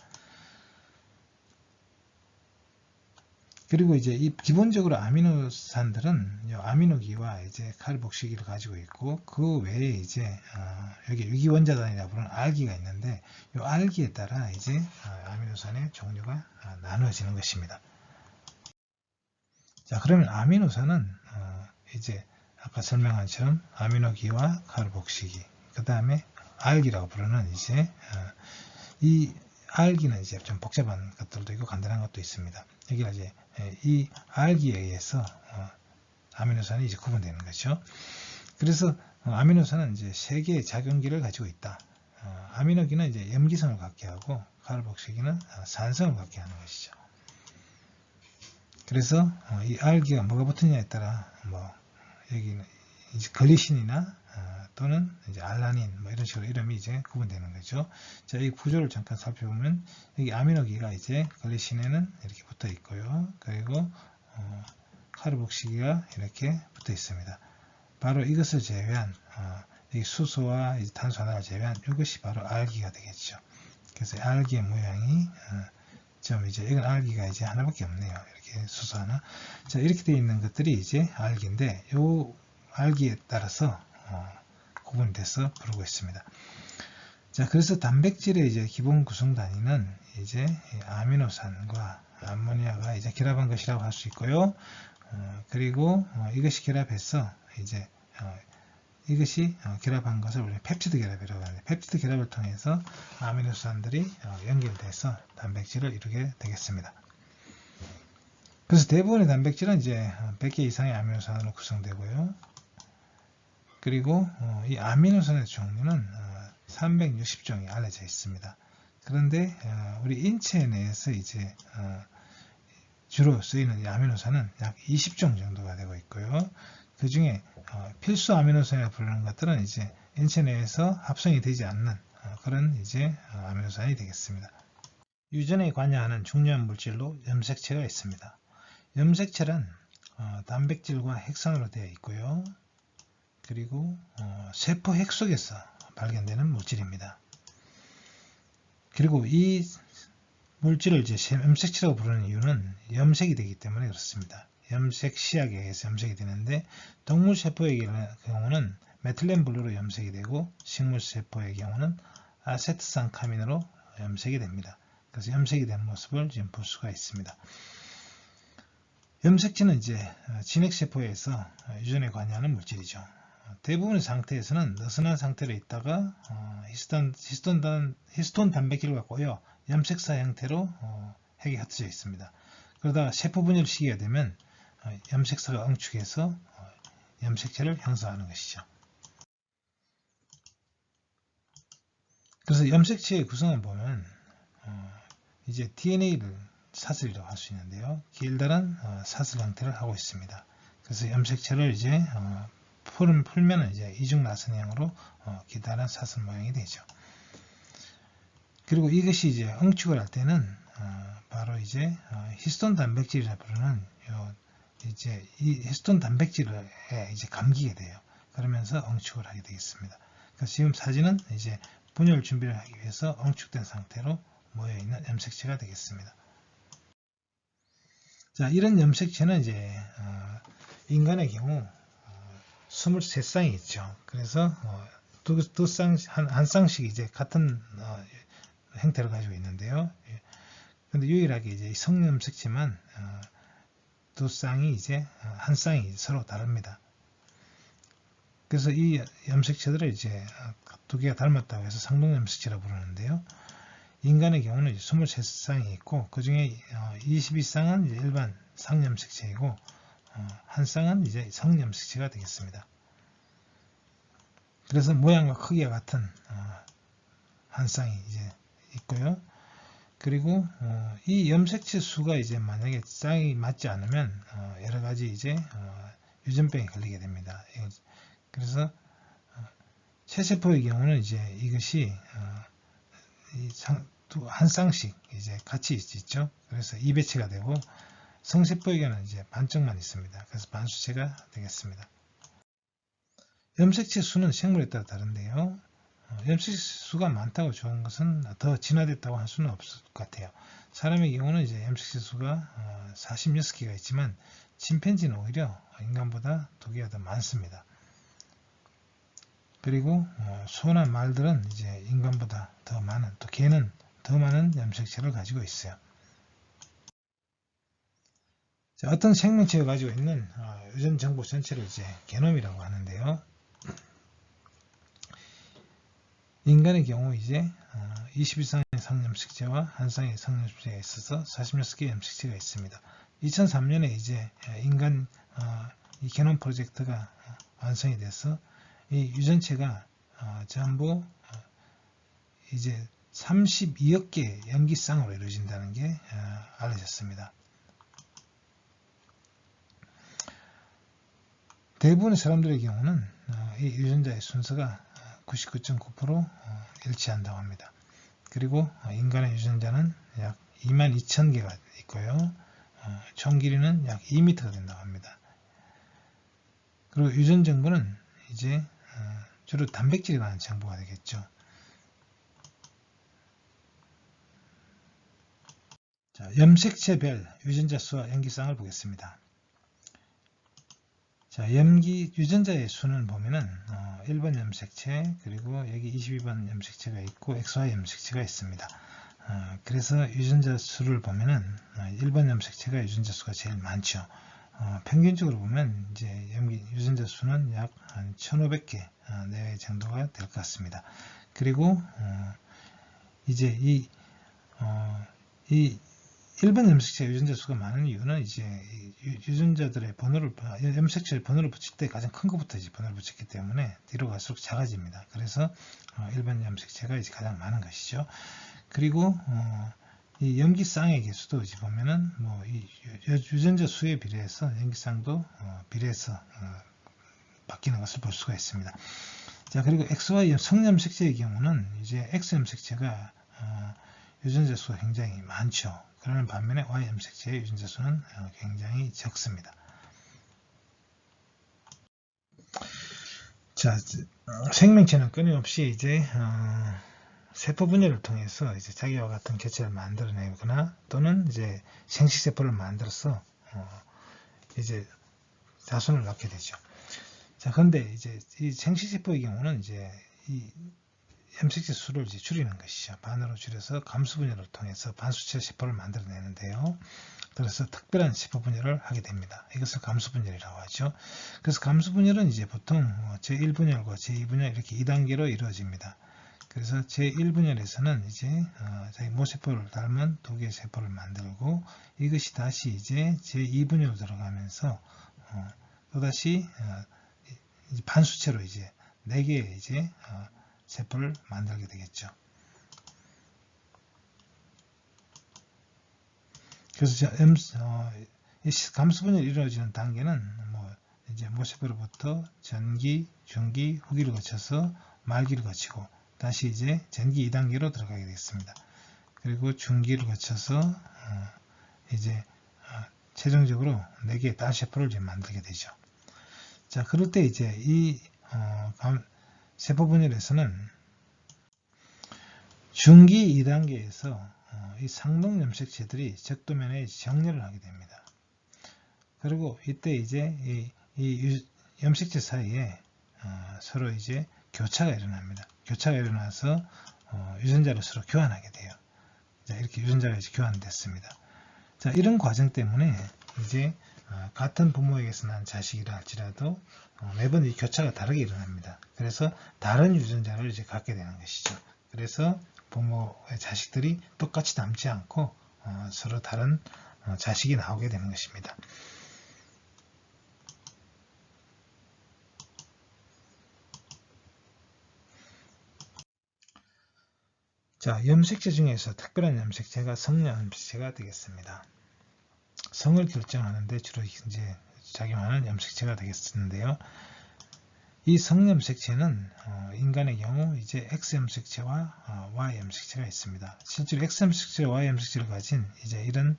그리고 이제 이 기본적으로 아미노산들은 아미노기와 이제 카르복실기를 가지고 있고, 그 외에 이제 여기 위기원자단이라고 부르는 알기가 있는데, 이 알기에 따라 이제 아미노산의 종류가 나누어지는 것입니다. 자, 그러면 아미노산은 이제 아까 설명한 것처럼 아미노기와 카르복실기, 그 다음에 알기라고 부르는 이제 이 알기는 이제 좀 복잡한 것들도 있고 간단한 것도 있습니다. 여기가 이제 이 알기에 의해서 아미노산이 이제 구분되는 것이죠. 그래서 아미노산은 이제 세 개의 작용기를 가지고 있다. 아미노기는 이제 염기성을 갖게 하고 카르복실기는 산성을 갖게 하는 것이죠. 그래서 이 알기가 뭐가 붙느냐에 따라 뭐 여기는 이제 글리신이나 또는 이제 알라닌 뭐 이런 식으로 이름이 이제 구분되는 거죠. 자, 이 구조를 잠깐 살펴보면 여기 아미노기가 이제 글리신에는 이렇게 붙어 있고요. 그리고 카르복시기가 이렇게 붙어 있습니다. 바로 이것을 제외한 이 수소와 탄소 하나를 제외한 이것이 바로 알기가 되겠죠. 그래서 알기의 모양이 이제 이건 알기가 이제 하나밖에 없네요. 이렇게 수소 하나. 자, 이렇게 되어 있는 것들이 이제 알기인데 요 알기에 따라서 구분이 돼서 부르고 있습니다. 자, 그래서 단백질의 이제 기본 구성 단위는 이제 아미노산과 암모니아가 이제 결합한 것이라고 할 수 있고요. 그리고 이것이 결합해서 이제 이것이 결합한 것을 우리 펩티드 결합이라고 하는데, 펩티드 결합을 통해서 아미노산들이 연결돼서 단백질을 이루게 되겠습니다. 그래서 대부분의 단백질은 이제 100개 이상의 아미노산으로 구성되고요. 그리고 이 아미노산의 종류는 360종이 알려져 있습니다. 그런데 우리 인체 내에서 이제 주로 쓰이는 이 아미노산은 약 20종 정도가 되고 있고요. 그 중에 필수 아미노산이라고 부르는 것들은 이제 인체 내에서 합성이 되지 않는 그런 이제 아미노산이 되겠습니다. 유전에 관여하는 중요한 물질로 염색체가 있습니다. 염색체는 단백질과 핵산으로 되어 있고요. 그리고 세포 핵 속에서 발견되는 물질입니다. 그리고 이 물질을 이제 염색체라고 부르는 이유는 염색이 되기 때문에 그렇습니다. 염색 시약에 의해서 염색이 되는데, 동물 세포의 경우는 메틸렌 블루로 염색이 되고 식물 세포의 경우는 아세트산카민으로 염색이 됩니다. 그래서 염색이 된 모습을 지금 볼 수가 있습니다. 염색체는 이제 진핵세포에서 유전에 관여하는 물질이죠. 대부분의 상태에서는 느슨한 상태로 있다가 히스톤 단백질을 갖고요, 염색사 형태로 핵이 흩어져 있습니다. 그러다가 세포 분열 시기가 되면 염색사가 응축해서 염색체를 형성하는 것이죠. 그래서 염색체의 구성을 보면 이제 DNA를 사슬이라고 할 수 있는데요, 길다란 사슬 형태를 하고 있습니다. 그래서 염색체를 이제 풀면 이제 이중 나선형으로 기다란 사슬 모양이 되죠. 그리고 이것이 이제 응축을 할 때는 바로 이제 히스톤 단백질이라 부르는 이제 이 히스톤 단백질에 이제 감기게 돼요. 그러면서 응축을 하게 되겠습니다. 그래서 지금 사진은 이제 분열 준비를 하기 위해서 응축된 상태로 모여 있는 염색체가 되겠습니다. 자, 이런 염색체는 이제 인간의 경우 23쌍이 있죠. 그래서 한 쌍씩 이제 같은 형태를 가지고 있는데요. 근데 유일하게 이제 성염색체만 두 쌍이 이제 한 쌍이 서로 다릅니다. 그래서 이 염색체들을 이제 두 개가 닮았다고 해서 상동염색체라고 부르는데요. 인간의 경우는 23쌍이 있고, 그 중에 22쌍은 이제 일반 상염색체이고, 한 쌍은 이제 성염색체가 되겠습니다. 그래서 모양과 크기가 같은 한 쌍이 이제 있고요. 그리고 이 염색체 수가 이제 만약에 쌍이 맞지 않으면 여러 가지 이제 유전병에 걸리게 됩니다. 그래서 체세포의 경우는 이제 이것이 한 쌍씩 이제 같이 있죠. 그래서 2배체가 되고, 성세포에게는 이제 반쪽만 있습니다. 그래서 반수체가 되겠습니다. 염색체 수는 생물에 따라 다른데요. 염색체 수가 많다고 좋은 것은 더 진화됐다고 할 수는 없을 것 같아요. 사람의 경우는 이제 염색체 수가 46개가 있지만, 침팬지는 오히려 인간보다 2개가 더 많습니다. 그리고 소나 말들은 이제 인간보다 더 많은, 또 개는 더 많은 염색체를 가지고 있어요. 자, 어떤 생명체가 가지고 있는 유전 정보 전체를 이제 게놈이라고 하는데요. 인간의 경우 이제 21쌍의 상염색체와 한 쌍의 성염색체가 있어서 46개의 염색체가 있습니다. 2003년에 이제 인간 이 게놈 프로젝트가 완성이 돼서 이 유전체가 전부 이제 32억 개의 염기쌍으로 이루어진다는 게 알려졌습니다. 대부분의 사람들의 경우는 이 유전자의 순서가 99.9% 일치한다고 합니다. 그리고 인간의 유전자는 약 22,000개가 있고요. 총 길이는 약 2m가 된다고 합니다. 그리고 유전 정보는 이제 주로 단백질에 관한 정보가 되겠죠. 자, 염색체별 유전자 수와 염기쌍을 보겠습니다. 자, 유전자의 수는 보면은 1번 염색체, 그리고 여기 22번 염색체가 있고 XY 염색체가 있습니다. 그래서 유전자 수를 보면은 1번 염색체가 유전자 수가 제일 많죠. 평균적으로 보면 이제 유전자 수는 약 1500개 내외 정도가 될 것 같습니다. 그리고 이제 이 1번 염색체 유전자 수가 많은 이유는 이제 유전자들의 염색체의 번호를 붙일 때 가장 큰 것부터 이제 번호를 붙였기 때문에 뒤로 갈수록 작아집니다. 그래서 1번 염색체가 이제 가장 많은 것이죠. 그리고 이 염기쌍의 개수도 이제 보면은 뭐 이 유전자 수에 비례해서 염기쌍도 비례해서 바뀌는 것을 볼 수가 있습니다. 자, 그리고 XY 성염색체의 경우는 이제 X 염색체가 유전자 수가 굉장히 많죠. 그러는 반면에 Y 염색체의 유전자 수는 굉장히 적습니다. 자, 생명체는 끊임없이 이제 세포 분열을 통해서 이제 자기와 같은 개체를 만들어내거나 또는 이제 생식세포를 만들어서 이제 자손을 낳게 되죠. 자, 그런데 이제 이 생식세포의 경우는 이제 이 염색체 수를 이제 줄이는 것이죠. 반으로 줄여서 감수 분열을 통해서 반수체 세포를 만들어내는데요. 그래서 특별한 세포 분열을 하게 됩니다. 이것을 감수 분열이라고 하죠. 그래서 감수 분열은 이제 보통 제1분열과 제2분열 이렇게 2단계로 이루어집니다. 그래서 제1분열에서는 이제 자기 모세포를 닮은 두 개의 세포를 만들고 이것이 다시 이제 제2분열로 들어가면서 또다시 반수체로 이제 4개의 이제 세포를 만들게 되겠죠. 그래서 감수분열이 이루어지는 단계는 이제 모세포로부터 전기, 중기, 후기를 거쳐서 말기를 거치고 다시 이제 전기 2단계로 들어가게 되겠습니다. 그리고 중기를 거쳐서 이제 최종적으로 4개의 딸세포를 이제 만들게 되죠. 자, 그럴 때 이제 이 세포 분열에서는 중기 2단계에서 이 상동 염색체들이 적도면에 정렬을 하게 됩니다. 그리고 이때 이제 이 염색체 사이에 서로 이제 교차가 일어납니다. 교차가 일어나서 유전자를 서로 교환하게 돼요. 자, 이렇게 유전자가 이제 교환됐습니다. 자, 이런 과정 때문에 이제 같은 부모에게서 난 자식이라 할지라도 매번 이 교차가 다르게 일어납니다. 그래서 다른 유전자를 이제 갖게 되는 것이죠. 그래서 부모의 자식들이 똑같이 남지 않고 서로 다른 자식이 나오게 되는 것입니다. 자, 염색체 중에서 특별한 염색체가 성염색체가 되겠습니다. 성을 결정하는데 주로 이제 작용하는 염색체가 되겠는데요. 이 성염색체는 인간의 경우 이제 X 염색체와 Y 염색체가 있습니다. 실제로 X 염색체와 Y 염색체를 가진 이제 이런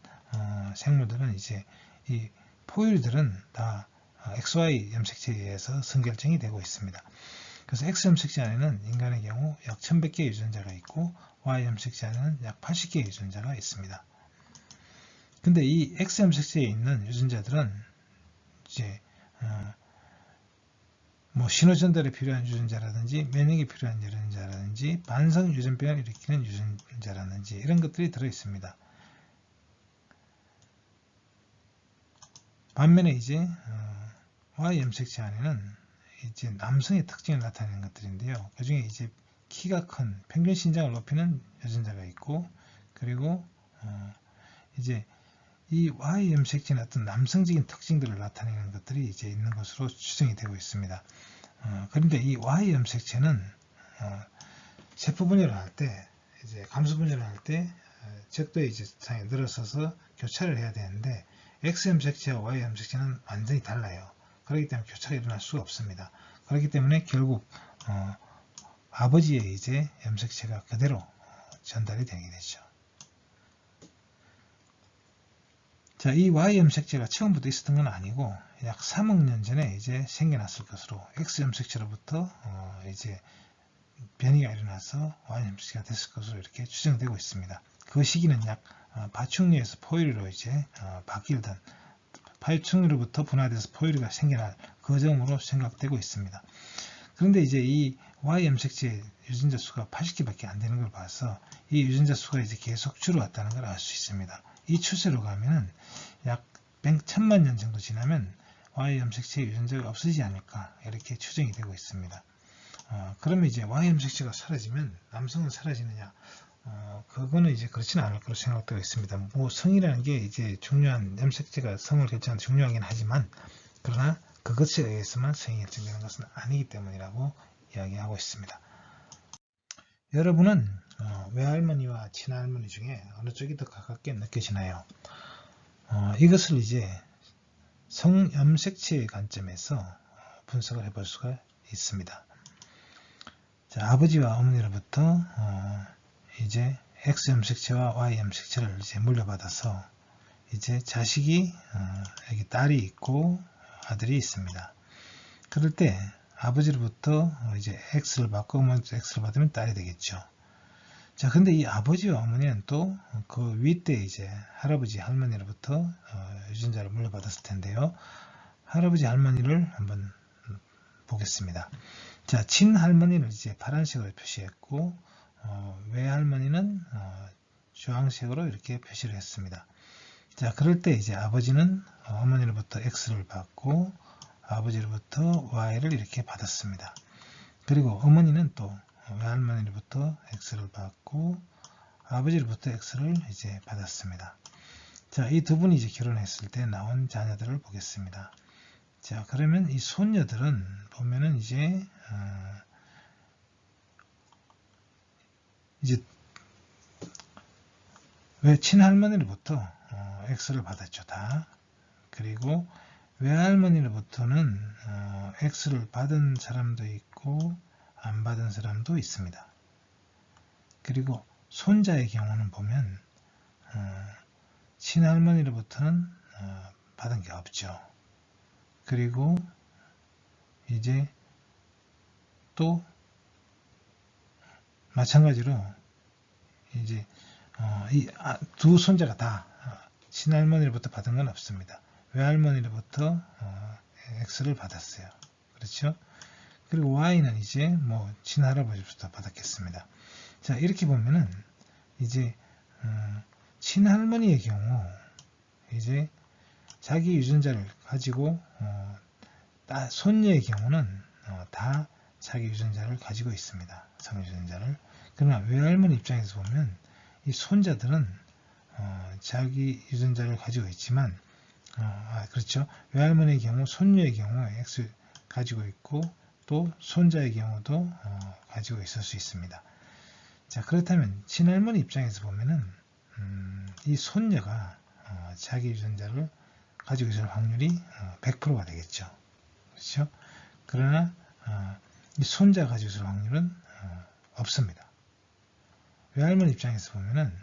생물들은 이제 이 포유류들은 다 XY 염색체에 의해서 성결정이 되고 있습니다. 그래서 X 염색체 안에는 인간의 경우 약 1100개의 유전자가 있고 Y 염색체 안에는 약 80개의 유전자가 있습니다. 근데 이 X 염색체에 있는 유전자들은 이제 신호 전달에 필요한 유전자라든지 면역에 필요한 유전자라든지 반성 유전병을 일으키는 유전자라든지 이런 것들이 들어 있습니다. 반면에 이제 Y 염색체 안에는 이제 남성의 특징을 나타내는 것들인데요. 그 중에 이제 키가 큰 평균 신장을 높이는 유전자가 있고, 그리고 이제 이 Y 염색체는 어떤 남성적인 특징들을 나타내는 것들이 이제 있는 것으로 추정이 되고 있습니다. 그런데 이 Y 염색체는 세포 분열을 할 때, 이제 감수 분열을 할 때 적도의 이제 상에 늘어서서 교차를 해야 되는데 X 염색체와 Y 염색체는 완전히 달라요. 그렇기 때문에 교차가 일어날 수가 없습니다. 그렇기 때문에 결국 아버지의 이제 염색체가 그대로 전달이 되게 되죠. 자, 자, 이 Y 염색체가 처음부터 있었던 건 아니고 약 3억 년 전에 이제 생겨났을 것으로 X 염색체로부터 이제 변이가 일어나서 Y 염색체가 됐을 것으로 이렇게 추정되고 있습니다. 그 시기는 약 파충류에서 포유류로 이제 바뀌던 파충류로부터 분화돼서 포유류가 생겨날 그 점으로 생각되고 있습니다. 그런데 이제 이 Y 염색체 유전자 수가 80개밖에 안 되는 걸 봐서 이 유전자 수가 이제 계속 줄어왔다는 걸 알 수 있습니다. 이 추세로 가면은 약 1000만 년 정도 지나면 Y 염색체 유전자가 없어지지 않을까 이렇게 추정이 되고 있습니다. 그러면 이제 Y 염색체가 사라지면 남성은 사라지느냐? 그거는 이제 그렇지는 않을 거로 생각되고 있습니다. 뭐 성이라는 게 이제 중요한 염색체가 성을 결정하는 중요하긴 하지만 그러나 그것에 의해서만 성이 결정되는 것은 아니기 때문이라고 이야기하고 있습니다. 여러분은 외할머니와 친할머니 중에 어느 쪽이 더 가깝게 느껴지나요? 이것을 이제 성염색체의 관점에서 분석을 해볼 수가 있습니다. 자, 아버지와 어머니로부터 이제 X 염색체와 Y 염색체를 이제 물려받아서 이제 자식이 여기 딸이 있고 아들이 있습니다. 그럴 때 아버지로부터 이제 X를 받고 어머니로부터 X를 받으면 딸이 되겠죠. 자, 근데 이 아버지와 어머니는 또 그 윗대 이제 할아버지 할머니로부터 유전자를 물려받았을 텐데요. 할아버지 할머니를 한번 보겠습니다. 자, 친할머니를 이제 파란색으로 표시했고 외할머니는 주황색으로 이렇게 표시를 했습니다. 자, 그럴 때 이제 아버지는 어머니로부터 X를 받고 아버지로부터 Y를 이렇게 받았습니다. 그리고 어머니는 또 외할머니로부터 X를 받고 아버지로부터 X를 이제 받았습니다. 자, 이 두 분이 이제 결혼했을 때 나온 자녀들을 보겠습니다. 자, 그러면 이 손녀들은 보면은 이제 왜 친할머니로부터 X를 받았죠, 다. 그리고 외할머니로부터는 X를 받은 사람도 있고 안 받은 사람도 있습니다. 그리고 손자의 경우는 보면 친할머니로부터는 받은 게 없죠. 그리고 이제 또 마찬가지로 이제 이 두 손자가 다 친할머니로부터 받은 건 없습니다. 외할머니로부터 X를 받았어요. 그렇죠? 그리고 Y는 이제 뭐 친할아버지부터 받았겠습니다. 자, 이렇게 보면은 이제 친할머니의 경우 이제 자기 유전자를 가지고 손녀의 경우는 다 자기 유전자를 가지고 있습니다. 성유전자를. 그러나 외할머니 입장에서 보면 이 손자들은 자기 유전자를 가지고 있지만 그렇죠. 외할머니의 경우 손녀의 경우 X 가지고 있고 또 손자의 경우도 가지고 있을 수 있습니다. 자, 그렇다면 친할머니 입장에서 보면은 이 손녀가 자기 유전자를 가지고 있을 확률이 100%가 되겠죠. 그렇죠? 그러나 이 손자가 가지고 있을 확률은 없습니다. 외할머니 입장에서 보면은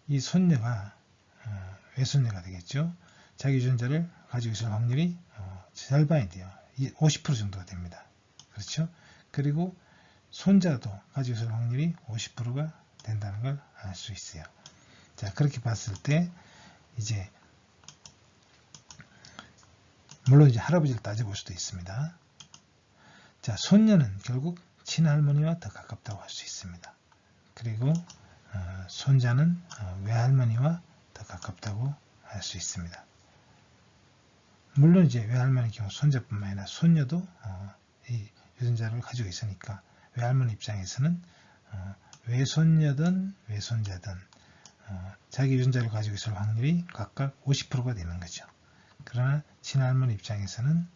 이 손녀가 외손녀가 되겠죠. 자기 유전자를 가지고 있을 확률이 절반이 돼요. 50% 정도가 됩니다. 그렇죠? 그리고 손자도 가지고 있을 확률이 50%가 된다는 걸 알 수 있어요. 자, 그렇게 봤을 때 이제 물론 이제 할아버지를 따져볼 수도 있습니다. 자, 손녀는 결국 친할머니와 더 가깝다고 할 수 있습니다. 그리고 손자는 외할머니와 더 가깝다고 할 수 있습니다. 물론 이제 외할머니 경우 손자뿐만 아니라 손녀도 이 유전자를 가지고 있으니까 외할머니 입장에서는 외손녀든 외손자든 자기 유전자를 가지고 있을 확률이 각각 50%가 되는 거죠. 그러나 친할머니 입장에서는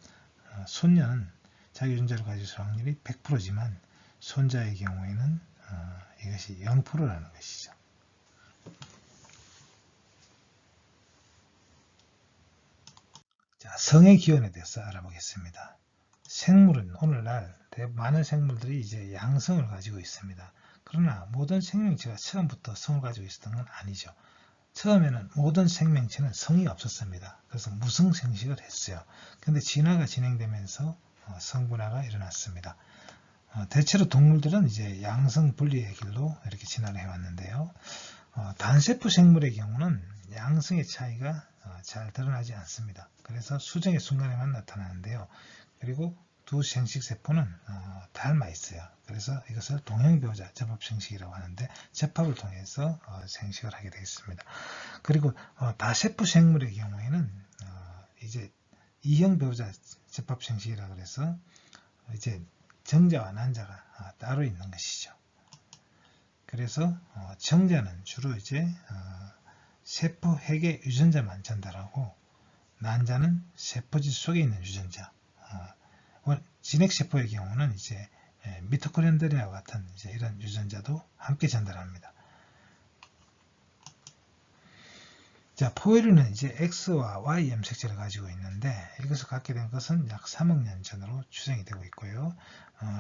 손녀는 자기 유전자를 가지고 있을 확률이 100%지만 손자의 경우에는 이것이 0%라는 것이죠. 자, 성의 기원에 대해서 알아보겠습니다. 생물은 오늘날 많은 생물들이 이제 양성을 가지고 있습니다. 그러나 모든 생명체가 처음부터 성을 가지고 있었던 건 아니죠. 처음에는 모든 생명체는 성이 없었습니다. 그래서 무성생식을 했어요. 근데 진화가 진행되면서 성분화가 일어났습니다. 대체로 동물들은 이제 양성 분리의 길로 이렇게 진화를 해왔는데요. 단세포 생물의 경우는 양성의 차이가 잘 드러나지 않습니다. 그래서 수정의 순간에만 나타나는데요. 그리고 두 생식세포는 닮아 있어요. 그래서 이것을 동형배우자 접합생식이라고 하는데 접합을 통해서 생식을 하게 되겠습니다. 그리고 다세포 생물의 경우에는 이제 이형배우자 접합생식이라 그래서 이제 정자와 난자가 따로 있는 것이죠. 그래서 정자는 주로 이제 세포 핵의 유전자만 전달하고 난자는 세포질 속에 있는 유전자. 진핵세포의 경우는 이제 미토콘드리아와 같은 이제 이런 유전자도 함께 전달합니다. 자, 포유류는 이제 X와 Y 염색체를 가지고 있는데 이것을 갖게 된 것은 약 3억 년 전으로 추정이 되고 있고요.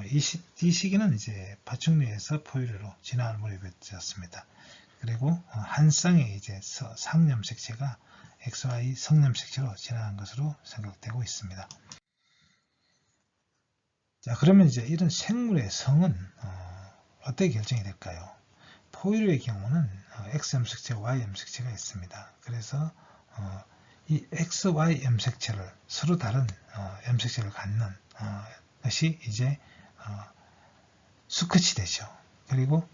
이 시기는 이제 파충류에서 포유류로 진화를 무렵이었습니다. 그리고 한 쌍의 이제 상염색체가 XY 성염색체로 진화한 것으로 생각되고 있습니다. 자, 그러면 이제 이런 생물의 성은 어떻게 결정이 될까요? 포유류의 경우는 X 염색체, Y 염색체가 있습니다. 그래서 이 X, Y 염색체를 서로 다른 염색체를 갖는 것이 이제 수컷이 되죠. 그리고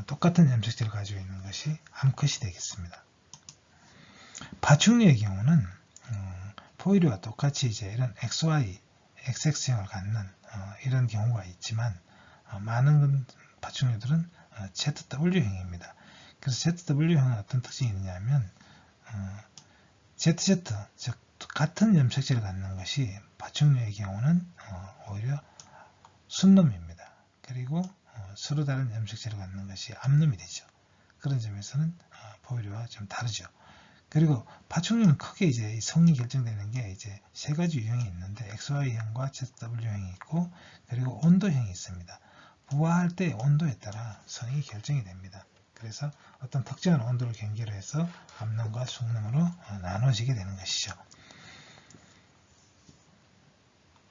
똑같은 염색체를 가지고 있는 것이 암컷이 되겠습니다. 파충류의 경우는 포유류와 똑같이 이제 이런 XY, XX형을 갖는 이런 경우가 있지만 많은 파충류들은 ZW형입니다. 그래서 ZW형은 어떤 특징이 있느냐면 ZZ, 즉 같은 염색체를 갖는 것이 파충류의 경우는 오히려 순놈입니다. 그리고 서로 다른 염색체를 갖는 것이 암놈이 되죠. 그런 점에서는 포유류와 좀 다르죠. 그리고 파충류는 크게 이제 성이 결정되는 게 이제 세 가지 유형이 있는데 XY형과 ZW형이 있고 그리고 온도형이 있습니다. 부화할 때 온도에 따라 성이 결정이 됩니다. 그래서 어떤 특정한 온도를 경계로 해서 암놈과 숙놈으로 나눠지게 되는 것이죠.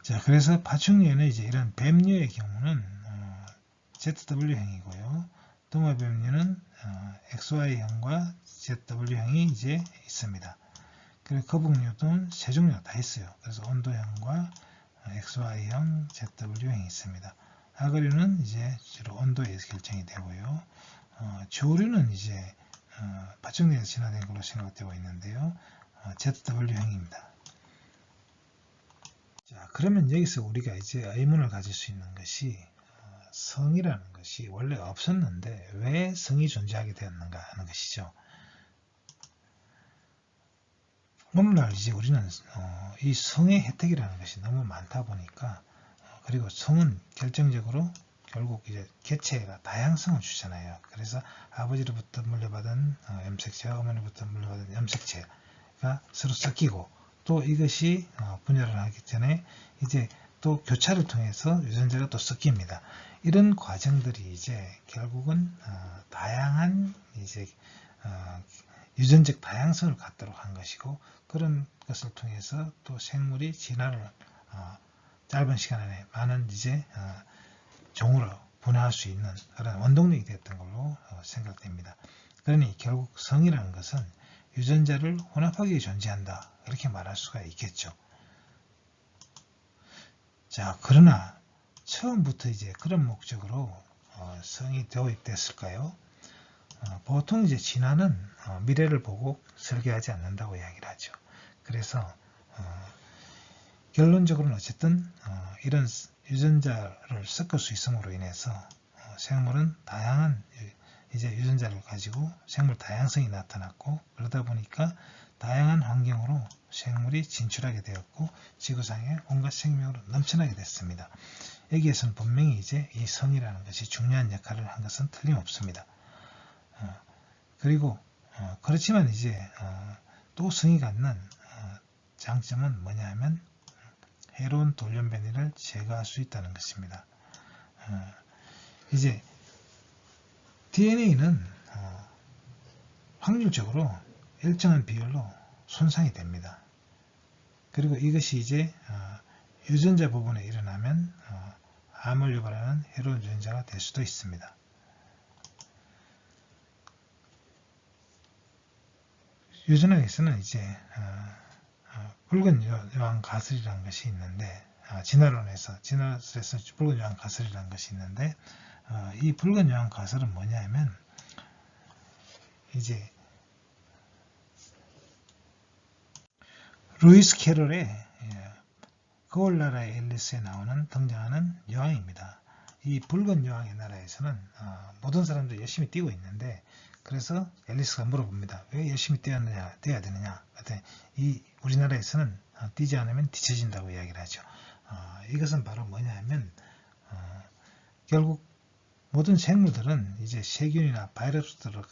자, 그래서 파충류에는 이제 이런 뱀류의 경우는 ZW형이고요. 도마뱀류는 XY형과 ZW형이 이제 있습니다. 그리고 거북류는 세 종류가 다 있어요. 그래서 온도형과 XY형, ZW형이 있습니다. 아가류는 이제 주로 온도에서 결정이 되고요. 조류는 이제 파충류에서 진화된 걸로 생각되고 있는데요. ZW형입니다. 자, 그러면 여기서 우리가 이제 의문을 가질 수 있는 것이 성이라는 것이 원래 없었는데 왜 성이 존재하게 되었는가 하는 것이죠. 오늘날 이제 우리는 이 성의 혜택이라는 것이 너무 많다 보니까 그리고 성은 결정적으로 결국 이제 개체가 다양성을 주잖아요. 그래서 아버지로부터 물려받은 염색체와 어머니부터 물려받은 염색체가 서로 섞이고 또 이것이 분열을 하기 전에 이제 또 교차를 통해서 유전자가 또 섞입니다. 이런 과정들이 이제 결국은 다양한 이제 유전적 다양성을 갖도록 한 것이고 그런 것을 통해서 또 생물이 진화를 짧은 시간 안에 많은 이제 종으로 분화할 수 있는 그런 원동력이 되었던 걸로 생각됩니다. 그러니 결국 성이라는 것은 유전자를 혼합하기 위해 존재한다 이렇게 말할 수가 있겠죠. 자, 그러나 처음부터 이제 그런 목적으로 성이 도입됐을까요? 보통 이제 진화는 미래를 보고 설계하지 않는다고 이야기를 하죠. 그래서 결론적으로는 어쨌든 이런 유전자를 섞을 수 있음으로 인해서 생물은 다양한 이제 유전자를 가지고 생물 다양성이 나타났고 그러다 보니까 다양한 환경으로 생물이 진출하게 되었고 지구상에 온갖 생명으로 넘쳐나게 됐습니다. 여기에서는 분명히 이제 이 성이라는 것이 중요한 역할을 한 것은 틀림없습니다. 그리고 그렇지만 이제 또 성이 갖는 장점은 뭐냐 하면 해로운 돌연변이를 제거할 수 있다는 것입니다. 이제 DNA는 확률적으로 일정한 비율로 손상이 됩니다. 그리고 이것이 이제 유전자 부분에 일어나면 암을 유발하는 해로운 유전자가 될 수도 있습니다. 유전학에서는 이제 붉은 여왕 가설이라는 것이 있는데 진화론에서 붉은 여왕 가설이라는 것이 있는데 이 붉은 여왕 가설은 뭐냐면 이제 루이스 캐럴의 거울나라의 앨리스에 등장하는 여왕입니다. 이 붉은 여왕의 나라에서는 모든 사람들이 열심히 뛰고 있는데 그래서 앨리스가 물어봅니다. 왜 열심히 뛰어야 되느냐? 이 우리나라에서는 뛰지 않으면 뒤처진다고 이야기를 하죠. 이것은 바로 뭐냐 하면 결국 모든 생물들은 이제 세균이나 바이러스들을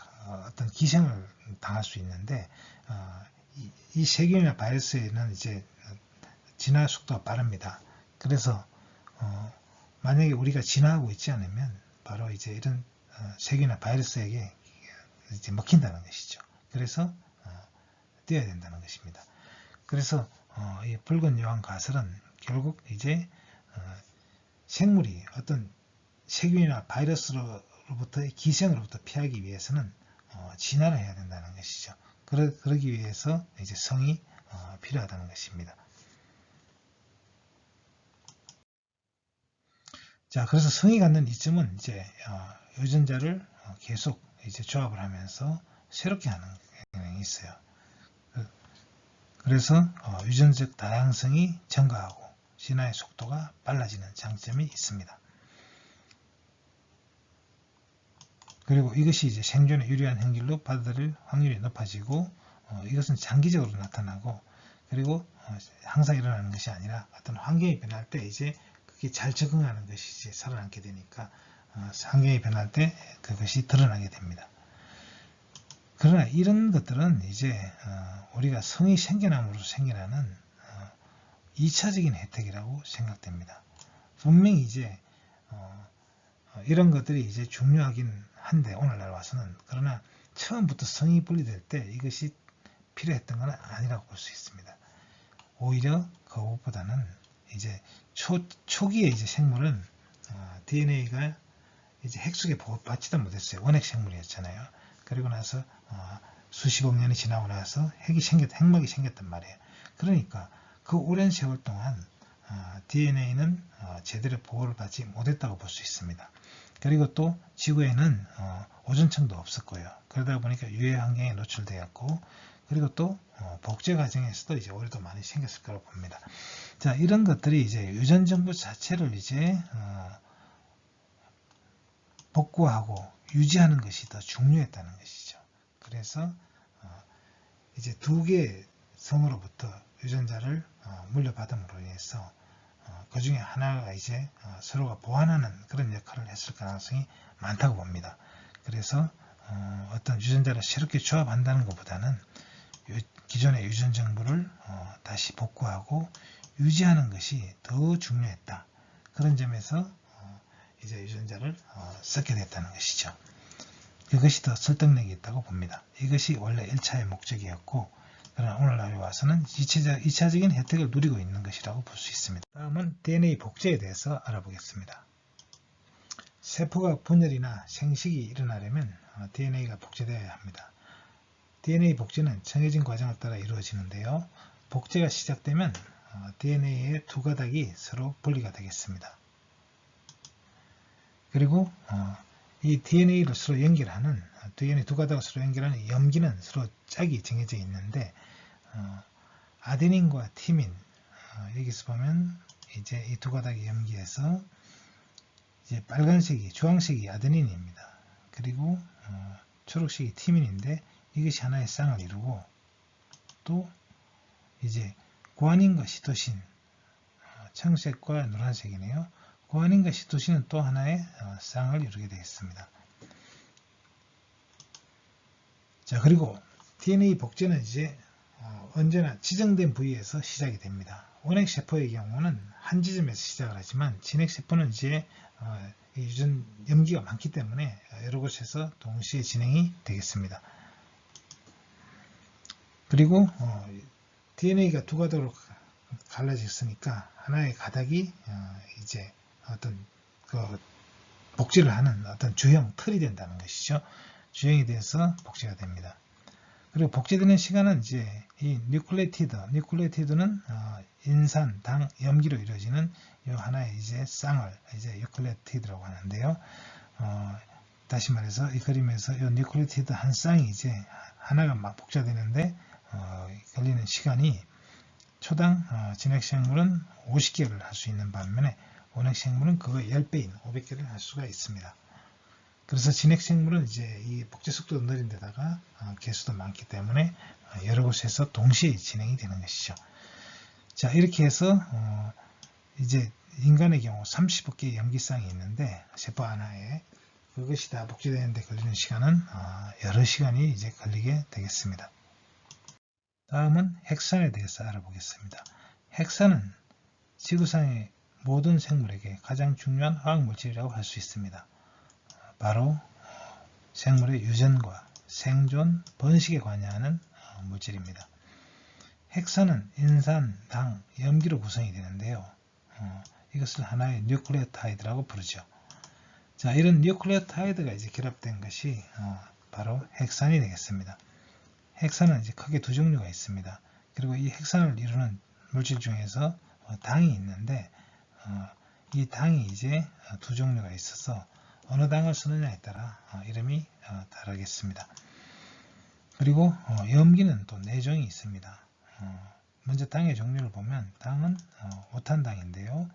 어떤 기생을 당할 수 있는데 이 세균이나 바이러스에는 이제 진화 속도가 빠릅니다. 그래서 만약에 우리가 진화하고 있지 않으면 바로 이제 이런 세균이나 바이러스에게 이제 먹힌다는 것이죠. 그래서 뛰어야 된다는 것입니다. 그래서 이 붉은 여왕 가설은 결국 이제 생물이 어떤 세균이나 바이러스로부터의 기생으로부터 피하기 위해서는 진화를 해야 된다는 것이죠. 그러기 위해서 이제 성이 필요하다는 것입니다. 자, 그래서 성이 갖는 이점은 이제 유전자를 계속 이제 조합을 하면서 새롭게 하는 기능이 있어요. 그래서 유전적 다양성이 증가하고 진화의 속도가 빨라지는 장점이 있습니다. 그리고 이것이 이제 생존에 유리한 행길로 받아들일 확률이 높아지고 이것은 장기적으로 나타나고 그리고 항상 일어나는 것이 아니라 어떤 환경이 변할 때 이제 그게 잘 적응하는 것이 이제 살아남게 되니까 환경이 변할 때 그것이 드러나게 됩니다. 그러나 이런 것들은 이제 우리가 성이 생겨남으로써 생겨나는 2차적인 혜택이라고 생각됩니다. 분명히 이제 이런 것들이 이제 중요하긴 한데 오늘날 와서는 그러나 처음부터 성이 분리될 때 이것이 필요했던 건 아니라고 볼 수 있습니다. 오히려 그것보다는 이제 초기에 이제 생물은 DNA가 이제 핵 속에 받지도 못했어요. 원핵 생물이었잖아요. 그리고 나서 수십억 년이 지나고 나서 핵막이 생겼단 말이에요. 그러니까 그 오랜 세월 동안 DNA는 제대로 보호를 받지 못했다고 볼 수 있습니다. 그리고 또 지구에는 오존층도 없었고요. 그러다 보니까 유해 환경에 노출되었고 그리고 또 복제 과정에서도 이제 오류도 많이 생겼을 거라고 봅니다. 자, 이런 것들이 이제 유전 정보 자체를 이제 복구하고 유지하는 것이 더 중요했다는 것이죠. 그래서 이제 두 개의 성으로부터 유전자를 물려받음으로 인해서 그 중에 하나가 이제 서로가 보완하는 그런 역할을 했을 가능성이 많다고 봅니다. 그래서 어떤 유전자를 새롭게 조합한다는 것보다는 기존의 유전 정보를 다시 복구하고 유지하는 것이 더 중요했다. 그런 점에서 이제 유전자를 쓰게 됐다는 것이죠. 그것이 더 설득력이 있다고 봅니다. 이것이 원래 1차의 목적이었고 그러나 오늘날에 와서는 2차적인 혜택을 누리고 있는 것이라고 볼 수 있습니다. 다음은 DNA 복제에 대해서 알아보겠습니다. 세포가 분열이나 생식이 일어나려면 DNA가 복제되어야 합니다. DNA 복제는 정해진 과정을 따라 이루어지는데요. 복제가 시작되면 DNA의 두 가닥이 서로 분리가 되겠습니다. 그리고 이 DNA를 서로 연결하는 DNA 두 가닥을 서로 연결하는 염기는 서로 짝이 정해져 있는데 아데닌과 티민 여기서 보면 이제 이 두 가닥의 염기에서 이제 빨간색이 주황색이 아데닌입니다. 그리고 초록색이 티민인데 이것이 하나의 쌍을 이루고 또 이제 구아닌과 시토신 청색과 노란색이네요. 구아닌과 시토신은 또 하나의 쌍을 이루게 되겠습니다. 자, 그리고 DNA 복제는 이제 언제나 지정된 부위에서 시작이 됩니다. 원핵세포의 경우는 한 지점에서 시작을 하지만 진핵세포는 이제 유전 염기가 많기 때문에 여러 곳에서 동시에 진행이 되겠습니다. 그리고 DNA가 두 가닥으로 갈라졌으니까 하나의 가닥이 이제 어떤 그 복제를 하는 어떤 주형 틀이 된다는 것이죠. 주형이 돼서 복제가 됩니다. 그리고 복제되는 시간은 이제 이 뉴클레티드는 인산, 당, 염기로 이루어지는 이 하나의 이제 쌍을 이제 뉴클레티드라고 하는데요. 다시 말해서 이 그림에서 이 뉴클레티드 한 쌍이 이제 하나가 막 복제되는데 걸리는 시간이 초당 진핵생물은 50개를 할 수 있는 반면에 원핵생물은 그거의 10배인 500개를 할 수가 있습니다. 그래서 진핵생물은 이제 이 복제 속도도 느린 데다가 개수도 많기 때문에 여러 곳에서 동시에 진행이 되는 것이죠. 자, 이렇게 해서 이제 인간의 경우 30개의 염기쌍이 있는데 세포 하나에 그것이 다 복제되는데 걸리는 시간은 여러 시간이 이제 걸리게 되겠습니다. 다음은 핵산에 대해서 알아보겠습니다. 핵산은 지구상의 모든 생물에게 가장 중요한 화학물질이라고 할 수 있습니다. 바로 생물의 유전과 생존, 번식에 관여하는 물질입니다. 핵산은 인산, 당, 염기로 구성이 되는데요. 이것을 하나의 뉴클레오타이드라고 부르죠. 자, 이런 뉴클레오타이드가 이제 결합된 것이 바로 핵산이 되겠습니다. 핵산은 이제 크게 두 종류가 있습니다. 그리고 이 핵산을 이루는 물질 중에서 당이 있는데 이 당이 이제 두 종류가 있어서 어느 당을 쓰느냐에 따라 이름이 다르겠습니다. 그리고 염기는 또 네 종이 있습니다. 먼저 당의 종류를 보면 당은 5탄당인데요.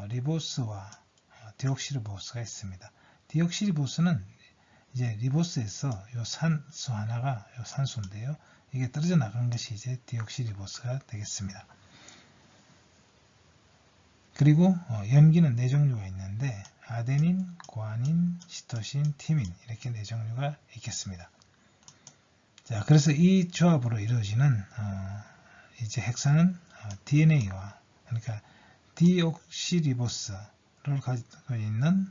리보스와 디옥시리보스가 있습니다. 디옥시리보스는 이제 리보스에서 요 산소 하나가 요 산소인데요. 이게 떨어져 나간 것이 이제 디옥시리보스가 되겠습니다. 그리고 염기는 네 종류가 있는데 아데닌, 구아닌, 시토신, 티민 이렇게 네 종류가 있겠습니다. 자, 그래서 이 조합으로 이루어지는 이제 핵산은 DNA와 그러니까 디옥시리보스를 가지고 있는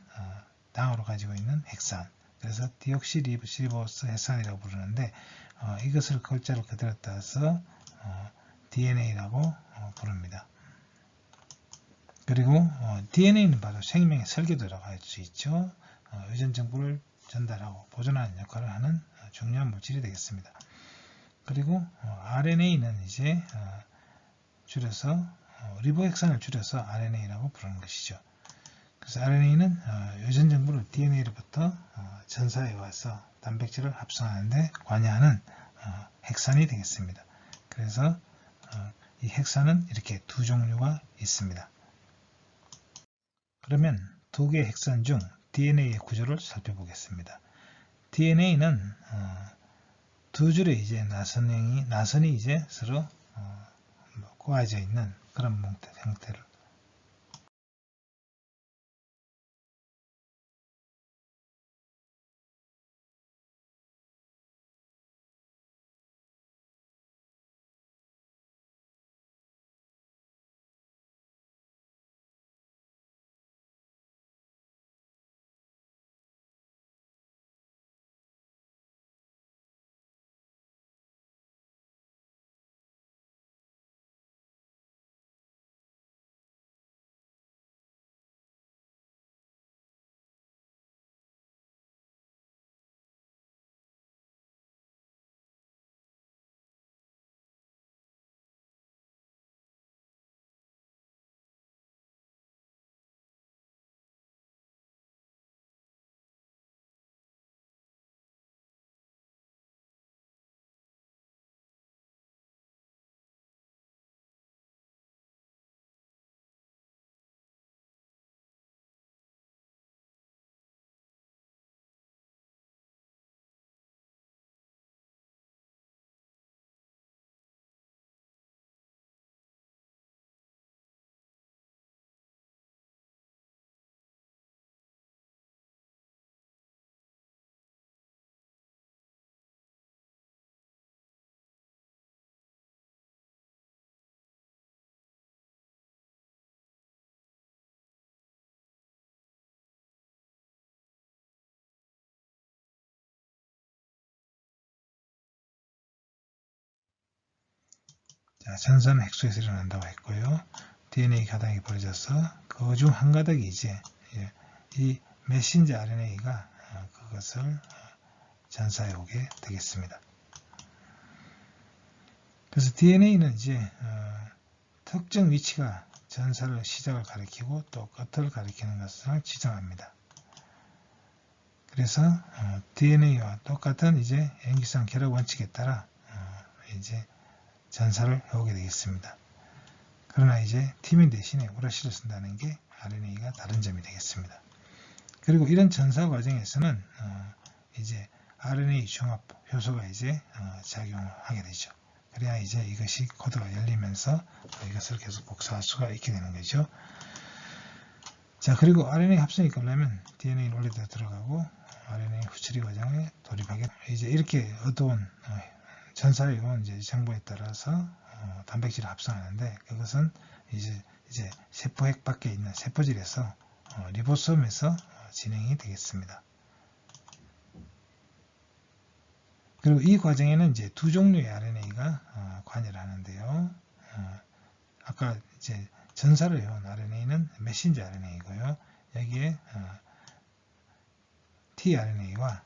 당으로 가지고 있는 핵산. 그래서 디옥시리보스 핵산이라고 부르는데 이것을 글자를 그대로 따서 DNA라고 부릅니다. 그리고 DNA는 바로 생명의 설계도라고 할 수 있죠. 유전 정보를 전달하고 보존하는 역할을 하는 중요한 물질이 되겠습니다. 그리고 RNA는 이제 줄여서 리보핵산을 줄여서 RNA라고 부르는 것이죠. 그래서 RNA는 유전 정보를 DNA로부터 전사해 와서 단백질을 합성하는데 관여하는 핵산이 되겠습니다. 그래서 이 핵산은 이렇게 두 종류가 있습니다. 그러면 두 개의 핵산 중 DNA의 구조를 살펴보겠습니다. DNA는 두 줄의 이제 나선이 이제 서로 꼬아져 있는 그런 형태를 전사는 핵소에서 일어난다고 했고요. DNA 가닥이 벌어져서 그 중 한 가닥이 이제 이 메신저 RNA가 그것을 전사해 오게 되겠습니다. 그래서 DNA는 이제 특정 위치가 전사를 시작을 가리키고 또 끝을 가리키는 것을 지정합니다. 그래서 DNA와 똑같은 이제塩基성 결합 원칙에 따라 이제 전사를 해오게 되겠습니다. 그러나 이제 티민 대신에 우라시를 쓴다는 게 RNA가 다른 점이 되겠습니다. 그리고 이런 전사 과정에서는 이제 RNA 중합 효소가 이제 작용하게 되죠. 그래야 이제 이것이 코드가 열리면서 이것을 계속 복사할 수가 있게 되는 거죠. 자, 그리고 RNA 합성이 끝나면 DNA는 원래대로 들어가고 RNA 후처리 과정에 돌입하게 이제 이렇게 얻어온 전사해 온 이제 정보에 따라서 단백질을 합성하는데 그것은 이제 세포핵 밖에 있는 세포질에서 리보솜에서 진행이 되겠습니다. 그리고 이 과정에는 이제 두 종류의 RNA가 관여를 하는데요. 아까 이제 전사를 해온 RNA는 메신저 RNA이고요. 여기에 tRNA와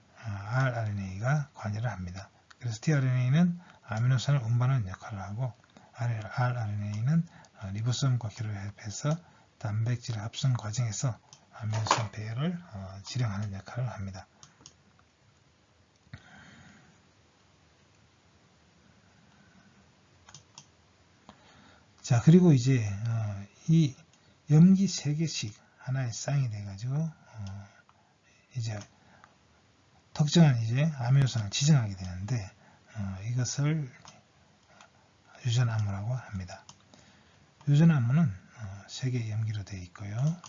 rRNA가 관여를 합니다. 그래서 tRNA는 아미노산을 운반하는 역할을 하고 rRNA는 리보솜과 결합해서 단백질 합성 과정에서 아미노산 배열을 지령하는 역할을 합니다. 자, 그리고 이제 이 염기 3개씩 하나의 쌍이 돼가지고 이제 특정한 이제 아미노산을 지정하게 되는데 이것을 유전암모라고 합니다. 유전암모는 3개의 염기로 되어 있고요.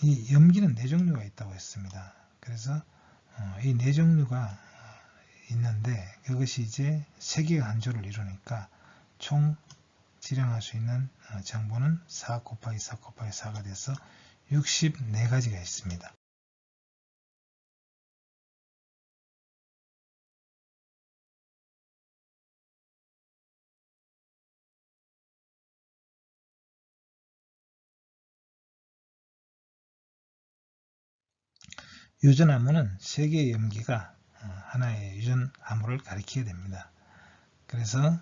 이 염기는 4종류가 있다고 했습니다. 그래서 이 4종류가 있는데 그것이 이제 3개가 한 조를 이루니까 총 지령할 수 있는 정보는 4 곱하기 4 곱하기 4가 돼서 64가지가 있습니다. 유전암모는 3개의 염기가 하나의 유전암모를 가리키게 됩니다. 그래서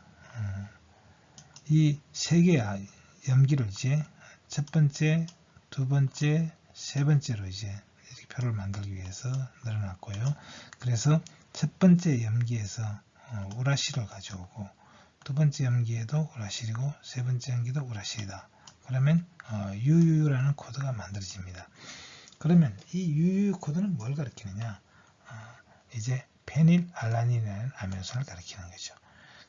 이 3개의 염기를 이제 첫 번째, 두 번째, 세 번째로 이제 이렇게 표를 만들기 위해서 늘어났고요. 그래서 첫 번째 염기에서 우라실을 가져오고 두 번째 염기에도 우라실이고 세 번째 염기도 우라실이다. 그러면 UU라는 코드가 만들어집니다. 그러면 이 UU 코드는 뭘 가리키느냐? 이제 페닐알라닌이라는 아미노산을 가리키는 거죠.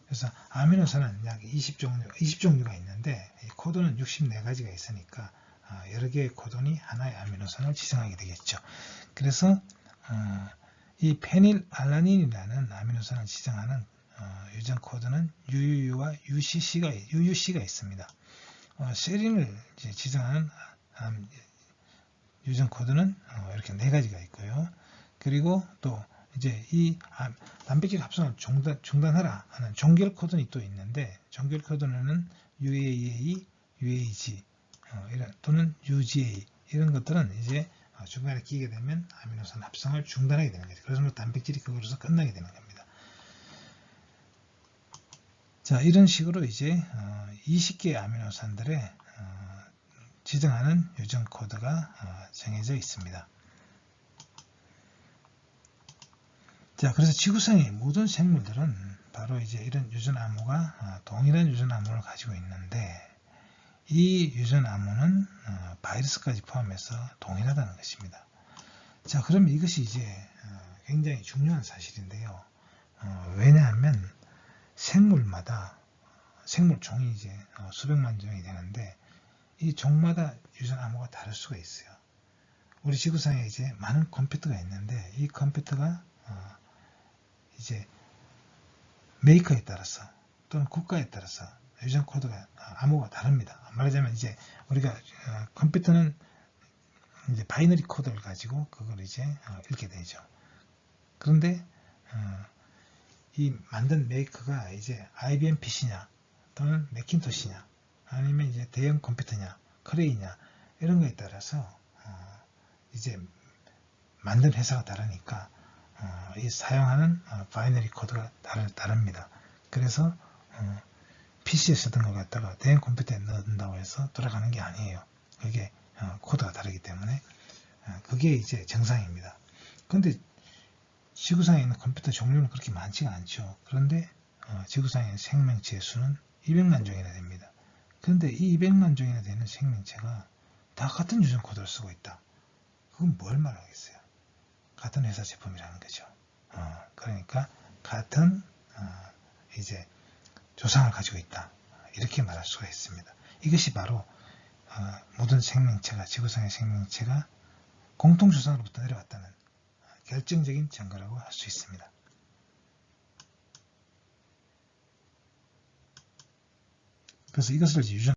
그래서 아미노산은 약 20종류가 있는데 이 코드는 64가지가 있으니까 여러 개의 코드니 하나의 아미노산을 지정하게 되겠죠. 그래서 이 페닐알라닌이라는 아미노산을 지정하는 유전 코드는 UU와 UUC가 있습니다. 세린을 지정하는 유전 코드는 이렇게 4가지가 있고요. 그리고 또 이제 이 단백질 합성을 중단하라 하는 종결 코드는 또 있는데 종결 코드는 UAA, UAG 또는 UGA 이런 것들은 이제 중간에 끼게 되면 아미노산 합성을 중단하게 되는 거죠. 그래서 단백질이 그걸로서 끝나게 되는 겁니다. 자, 이런 식으로 이제 20개의 아미노산들의 지정하는 유전 코드가 정해져 있습니다. 자, 그래서 지구상의 모든 생물들은 바로 이제 이런 유전암모가 동일한 유전암모를 가지고 있는데 이 유전암모는 바이러스까지 포함해서 동일하다는 것입니다. 자, 그럼 이것이 이제 굉장히 중요한 사실인데요. 왜냐하면 생물마다 생물종이 이제 수백만 종이 되는데 이 종마다 유전암모가 다를 수가 있어요. 우리 지구상에 이제 많은 컴퓨터가 있는데 이 컴퓨터가 이제 메이커에 따라서 또는 국가에 따라서 유전 코드가 암호가 다릅니다. 말하자면 이제 우리가 컴퓨터는 이제 바이너리 코드를 가지고 그걸 이제 읽게 되죠. 그런데 이 만든 메이커가 이제 IBM PC냐 또는 매킨토시냐, 아니면 이제 대형 컴퓨터냐, 크레이냐, 이런 거에 따라서 이제 만든 회사가 다르니까 이 사용하는 바이너리 코드가 다릅니다. 그래서 PC에 쓰던 것 갖다가 대형 컴퓨터에 넣는다고 해서 돌아가는 게 아니에요. 그게 코드가 다르기 때문에 그게 이제 정상입니다. 그런데 지구상에 있는 컴퓨터 종류는 그렇게 많지가 않죠. 그런데 지구상에 있는 생명체의 수는 200만 종이나 됩니다. 그런데 이 200만 종이나 되는 생명체가 다 같은 유전 코드를 쓰고 있다. 그건 뭘 말하겠어요? 같은 회사 제품이라는 거죠. 그러니까 같은 이제 조상을 가지고 있다. 이렇게 말할 수가 있습니다. 이것이 바로 모든 생명체가, 지구상의 생명체가 공통조상으로부터 내려왔다는 결정적인 증거라고 할 수 있습니다. 그래서 이것을 유전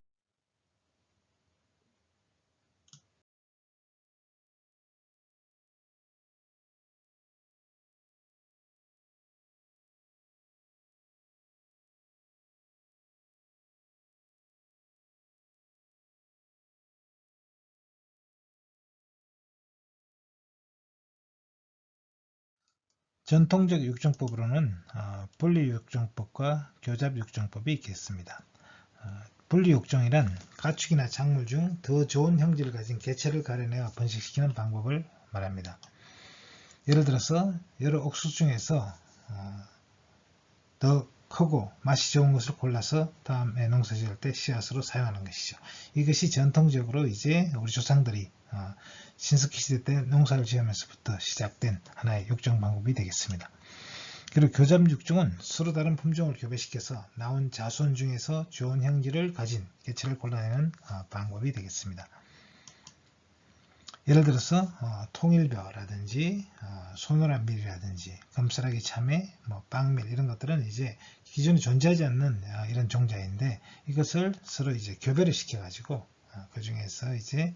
전통적 육정법으로는 분리육정법과 교잡육정법이 있겠습니다. 분리육정이란 가축이나 작물 중 더 좋은 형질을 가진 개체를 가려내어 번식시키는 방법을 말합니다. 예를 들어서 여러 옥수수 중에서 더 크고 맛이 좋은 것을 골라서 다음에 농사 지을 때 씨앗으로 사용하는 것이죠. 이것이 전통적으로 이제 우리 조상들이 신석기 시대 때 농사를 지으면서부터 시작된 하나의 육종 방법이 되겠습니다. 그리고 교잡 육종은 서로 다른 품종을 교배시켜서 나온 자손 중에서 좋은 형질을 가진 개체를 골라내는 방법이 되겠습니다. 예를 들어서 통일벼라든지 소노란밀이라든지 금스라기 참외, 빵밀 이런 것들은 이제 기존에 존재하지 않는 이런 종자인데 이것을 서로 이제 교배를 시켜가지고 그 중에서 이제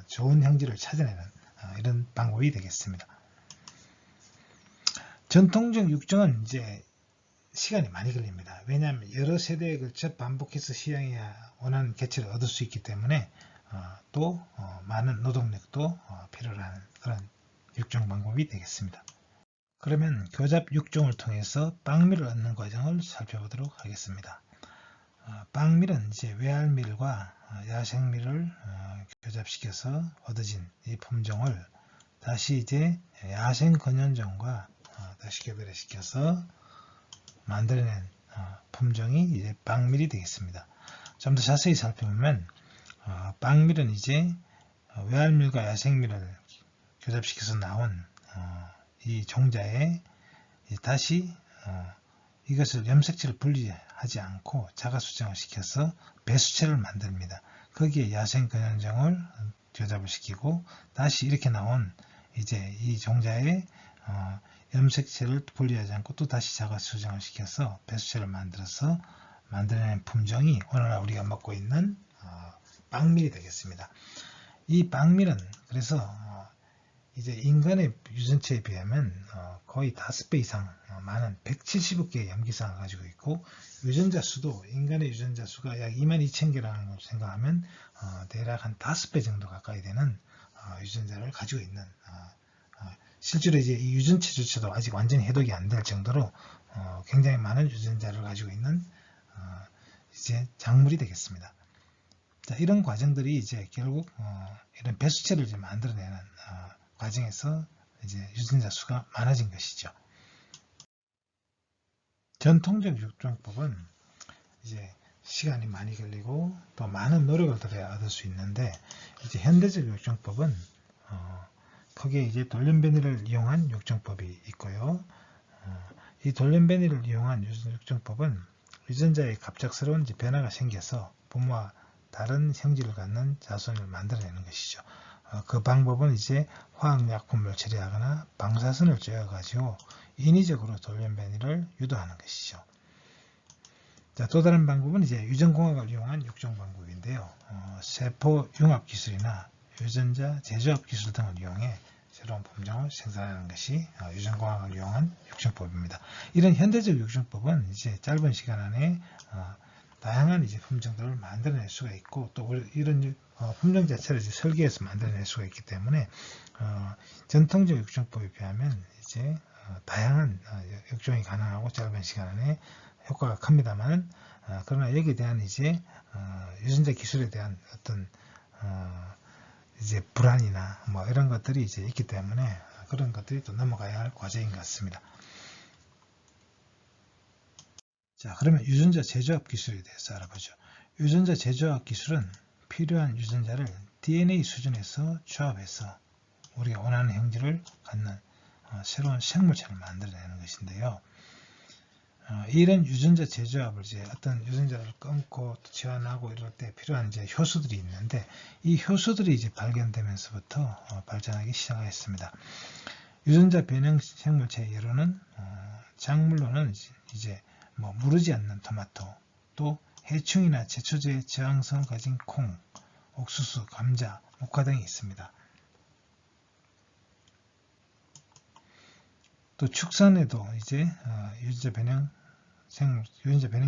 좋은 형질을 찾아내는 이런 방법이 되겠습니다. 전통적 육종은 이제 시간이 많이 걸립니다. 왜냐하면 여러 세대에 걸쳐 반복해서 시향해야 원하는 개체를 얻을 수 있기 때문에 또 많은 노동력도 필요로 하는 그런 육종 방법이 되겠습니다. 그러면 교잡 육종을 통해서 빵밀을 얻는 과정을 살펴보도록 하겠습니다. 빵밀은 이제 외알밀과 야생밀을 교잡시켜서 얻어진 이 품종을 다시 이제 야생 근현종과 다시 교배를 시켜서 만들어낸 품종이 이제 빵밀이 되겠습니다. 좀 더 자세히 살펴보면 빵밀은 이제 외알밀과 야생밀을 교잡시켜서 나온 이 종자에 다시 이것을 염색체를 분리하지 않고 자가수정을 시켜서 배수체를 만듭니다. 거기에 야생 근현종을 교잡을 시키고 다시 이렇게 나온 이제 이 종자에 염색체를 분리하지 않고 또 다시 자가수정을 시켜서 배수체를 만들어서 만들어낸 품종이 오늘날 우리가 먹고 있는 빵밀이 되겠습니다. 이 빵밀은 그래서 이제 인간의 유전체에 비하면 거의 5배 이상 많은 170억개의 염기상을 가지고 있고 유전자 수도 인간의 유전자 수가 약 22,000개라는 걸 생각하면 대략 한 5배 정도 가까이 되는 유전자를 가지고 있는 실제로 이제 이 유전체조차도 아직 완전히 해독이 안 될 정도로 굉장히 많은 유전자를 가지고 있는 이제 작물이 되겠습니다. 자, 이런 과정들이 이제 결국 이런 배수체를 이제 만들어내는 과정에서 이제 유전자 수가 많아진 것이죠. 전통적 육종법은 이제 시간이 많이 걸리고 또 많은 노력을 들여야 얻을 수 있는데 이제 현대적 육종법은 크게 이제 돌연변이를 이용한 육종법이 있고요. 이 돌연변이를 이용한 육종법은 유전자에 갑작스러운 변화가 생겨서 부모와 다른 형질을 갖는 자손을 만들어내는 것이죠. 그 방법은 이제 화학약품을 처리하거나 방사선을 쬐어가지고 인위적으로 돌연변이를 유도하는 것이죠. 자, 또 다른 방법은 이제 유전공학을 이용한 육종 방법인데요. 세포융합 기술이나 유전자 제조합 기술 등을 이용해 새로운 품종을 생산하는 것이 유전공학을 이용한 육종법입니다. 이런 현대적 육종법은 이제 짧은 시간 안에 다양한 이제 품종들을 만들어낼 수가 있고 또 이런 품종 자체를 이제 설계해서 만들어낼 수가 있기 때문에 전통적 육종법에 비하면 이제 다양한 육종이 가능하고 짧은 시간 안에 효과가 큽니다만 그러나 여기에 대한 이제 유전자 기술에 대한 어떤 이제 불안이나 뭐 이런 것들이 이제 있기 때문에 그런 것들이 또 넘어가야 할 과제인 것 같습니다. 자, 그러면 유전자 재조합 기술에 대해서 알아보죠. 유전자 재조합 기술은 필요한 유전자를 DNA 수준에서 조합해서 우리가 원하는 형질을 갖는 새로운 생물체를 만들어내는 것인데요. 이런 유전자 재조합을 이제 어떤 유전자를 끊고 지원하고 이럴 때 필요한 이제 효소들이 있는데 이 효소들이 이제 발견되면서부터 발전하기 시작했습니다. 유전자 변형 생물체의 예로는 작물로는 이제 뭐 무르지 않는 토마토, 또 해충이나 제초제의 저항성을 가진 콩, 옥수수, 감자, 목화 등이 있습니다. 또 축산에도 이제 유전자 변형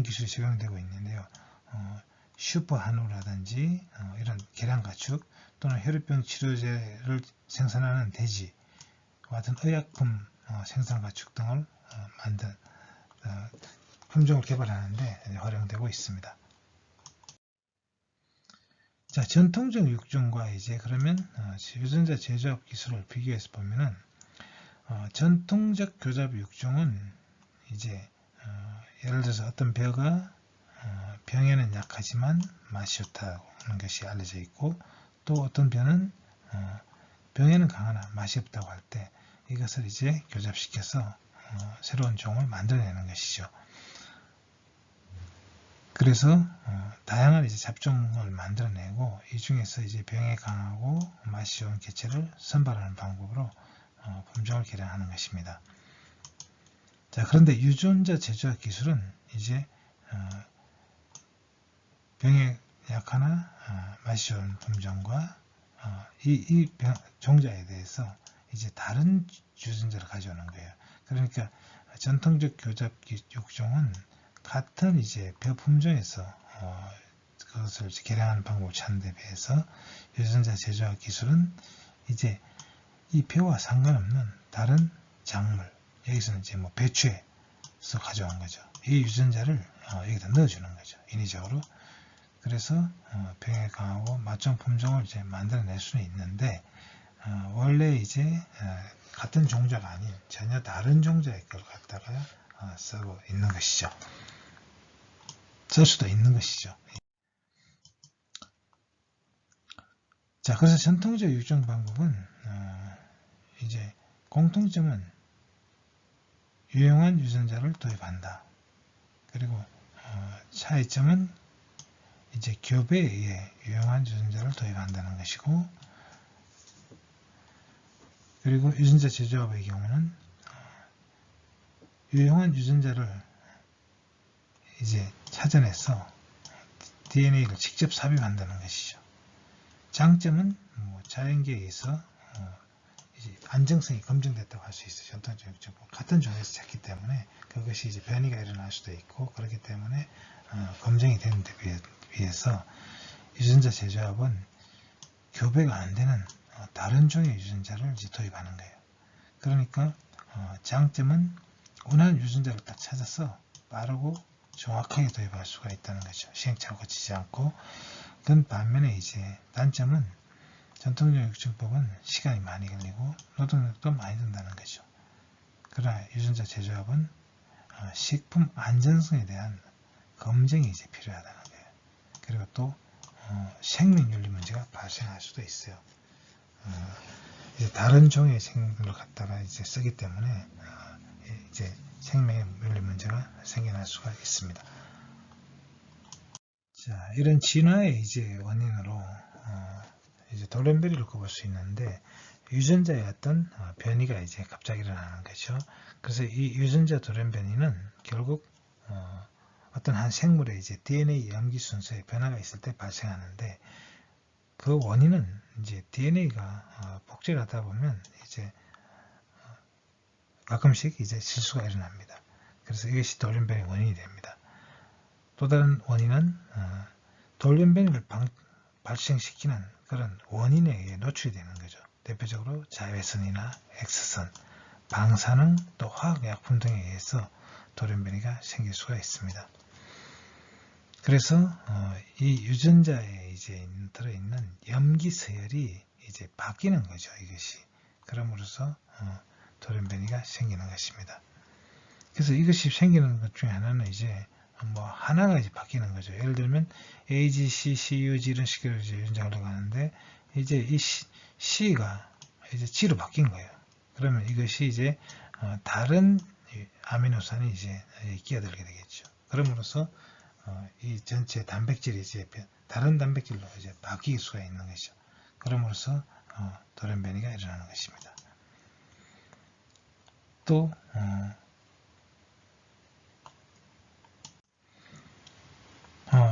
기술이 적용되고 있는데요. 슈퍼 한우라든지 이런 계량 가축 또는 혈액병 치료제를 생산하는 돼지 같은 의약품 생산 가축 등을 만든 품종을 개발하는데 활용되고 있습니다. 자, 전통적 육종과 이제 그러면 유전자 재조합 기술을 비교해서 보면은 전통적 교잡 육종은 이제 예를 들어서 어떤 벼가 병에는 약하지만 맛이 좋다는 것이 알려져 있고 또 어떤 벼는 병에는 강하나 맛이 없다고 할 때 이것을 이제 교잡시켜서 새로운 종을 만들어내는 것이죠. 그래서 다양한 이제 잡종을 만들어내고 이 중에서 이제 병에 강하고 맛이 좋은 개체를 선발하는 방법으로 품종을 개량하는 것입니다. 자, 그런데 유전자 재조합 기술은 이제 병에 약하나 맛이 좋은 품종과 이 종자에 대해서 이제 다른 유전자를 가져오는 거예요. 그러니까 전통적 교잡 육종은 같은 이제 벼 품종에서 그것을 개량하는 방법을 찾는 데 비해서 유전자 재조합 기술은 이제 이 벼와 상관없는 다른 작물, 여기서는 이제 뭐 배추에서 가져온 거죠. 이 유전자를 여기다 넣어주는 거죠. 인위적으로. 그래서 병에 강하고 맛종 품종을 이제 만들어낼 수는 있는데 원래 이제 같은 종자가 아닌 전혀 다른 종자의 걸 갖다가 쓰고 있는 것이죠. 쓸 수도 있는 것이죠. 자, 그래서 전통적 육종 방법은 이제 공통점은 유용한 유전자를 도입한다. 그리고 차이점은 이제 교배에 의해 유용한 유전자를 도입한다는 것이고, 그리고 유전자 재조합의 경우는 유용한 유전자를 이제 찾아내서 DNA를 직접 삽입한다는 것이죠. 장점은 자연계에 의해서 이제 안정성이 검증됐다고 할 수 있어요. 전통적 육종 같은 종에서 찾기 때문에 그것이 이제 변이가 일어날 수도 있고 그렇기 때문에 검증이 되는 데 비해서 유전자 재조합은 교배가 안 되는 다른 종의 유전자를 이제 도입하는 거예요. 그러니까 장점은 원하는 유전자를 딱 찾아서 빠르고 정확하게 도입할 수가 있다는 거죠. 시행착오가 거치지 않고. 그 반면에 이제 단점은 전통적 육종법은 시간이 많이 걸리고 노동력도 많이 든다는 거죠. 그러나 유전자 재조합은 식품 안전성에 대한 검증이 이제 필요하다는 거예요. 그리고 또 생명윤리 문제가 발생할 수도 있어요. 이제 다른 종의 생물을 갖다가 이제 쓰기 때문에 이제 생명의 윤리 문제가 생겨날 수가 있습니다. 자, 이런 진화의 이제 원인으로 이제 돌연변이를 꼽을 수 있는데 유전자의 어떤 변이가 이제 갑자기 일어나는 거죠. 그래서 이 유전자 돌연변이는 결국 어떤 한 생물의 이제 DNA 염기 순서에 변화가 있을 때 발생하는데 그 원인은 이제 DNA가 복제를 하다 보면 이제 가끔씩 이제 실수가 일어납니다. 그래서 이것이 돌연변이 원인이 됩니다. 또 다른 원인은 돌연변이를 발생시키는 그런 원인에 의해 노출이 되는 거죠. 대표적으로 자외선이나 X선, 방사능, 또 화학약품 등에 의해서 돌연변이가 생길 수가 있습니다. 그래서 이 유전자에 이제 들어있는 염기 서열이 이제 바뀌는 거죠. 이것이. 그럼으로써 돌연변이가 생기는 것입니다. 그래서 이것이 생기는 것 중에 하나는 이제 뭐 하나가 이제 바뀌는 거죠. 예를 들면 AGC, CUG 이런 식으로 이제 유전자가 흘러가는데 이제 이 C가 이제 G로 바뀐 거예요. 그러면 이것이 이제 다른 아미노산이 이제 끼어들게 되겠죠. 그럼으로써 이 전체 단백질이 이제 다른 단백질로 이제 바뀔 수가 있는 것이죠. 그럼으로써 돌연변이가 일어나는 것입니다. 또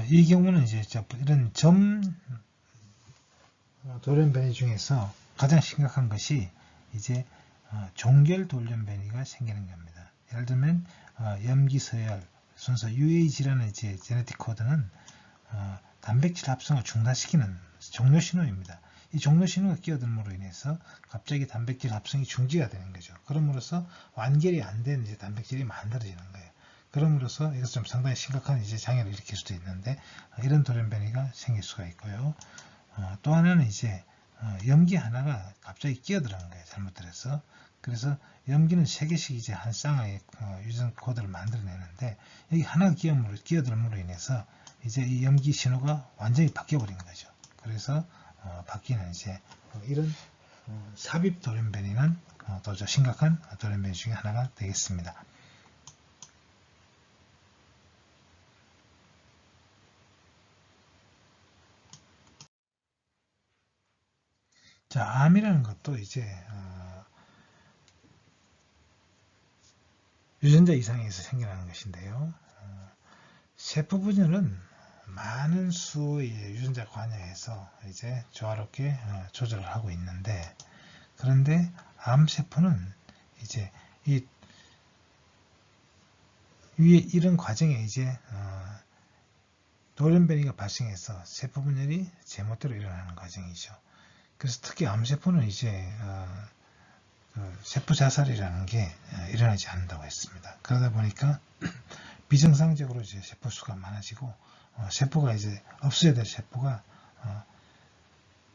이 경우는 이제 이런 돌연변이 중에서 가장 심각한 것이 이제 종결 돌연변이가 생기는 겁니다. 예를 들면 염기서열, 순서 UAG라는 이제 제네틱 코드는 단백질 합성을 중단시키는 종료 신호입니다. 이 종료 신호가 끼어들므로 인해서 갑자기 단백질 합성이 중지가 되는 거죠. 그럼으로써 완결이 안 된 이제 단백질이 만들어지는 거예요. 그럼으로써 이것은 좀 상당히 심각한 이제 장애를 일으킬 수도 있는데 이런 돌연변이가 생길 수가 있고요. 또 하나는 이제 염기 하나가 갑자기 끼어들어간 거예요. 잘못들어서. 그래서 염기는 3개씩 이제 한 쌍의 유전 코드를 만들어내는데 여기 하나가 끼어들므로 인해서 이제 이 염기 신호가 완전히 바뀌어버린 거죠. 그래서 바뀌는 이제 이런 삽입 돌연변이는 더 심각한 돌연변이 중에 하나가 되겠습니다. 자, 암이라는 것도 이제 유전자 이상에서 생겨나는 것인데요. 세포분열은 많은 수의 유전자 관여해서 이제 조화롭게 조절을 하고 있는데, 그런데 암세포는 이제 이 위에 이런 과정에 이제 돌연변이가 발생해서 세포분열이 제멋대로 일어나는 과정이죠. 그래서 특히 암세포는 이제 세포 자살이라는 게 일어나지 않는다고 했습니다. 그러다 보니까 비정상적으로 이제 세포 수가 많아지고 세포가 이제 없어야 될 세포가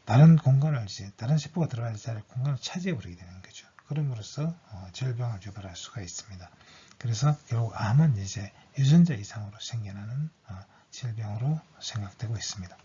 다른 공간을 이제 다른 세포가 들어가야 될 공간을 차지해 버리게 되는 거죠. 그럼으로써 질병을 유발할 수가 있습니다. 그래서 결국 암은 이제 유전자 이상으로 생겨나는 질병으로 생각되고 있습니다.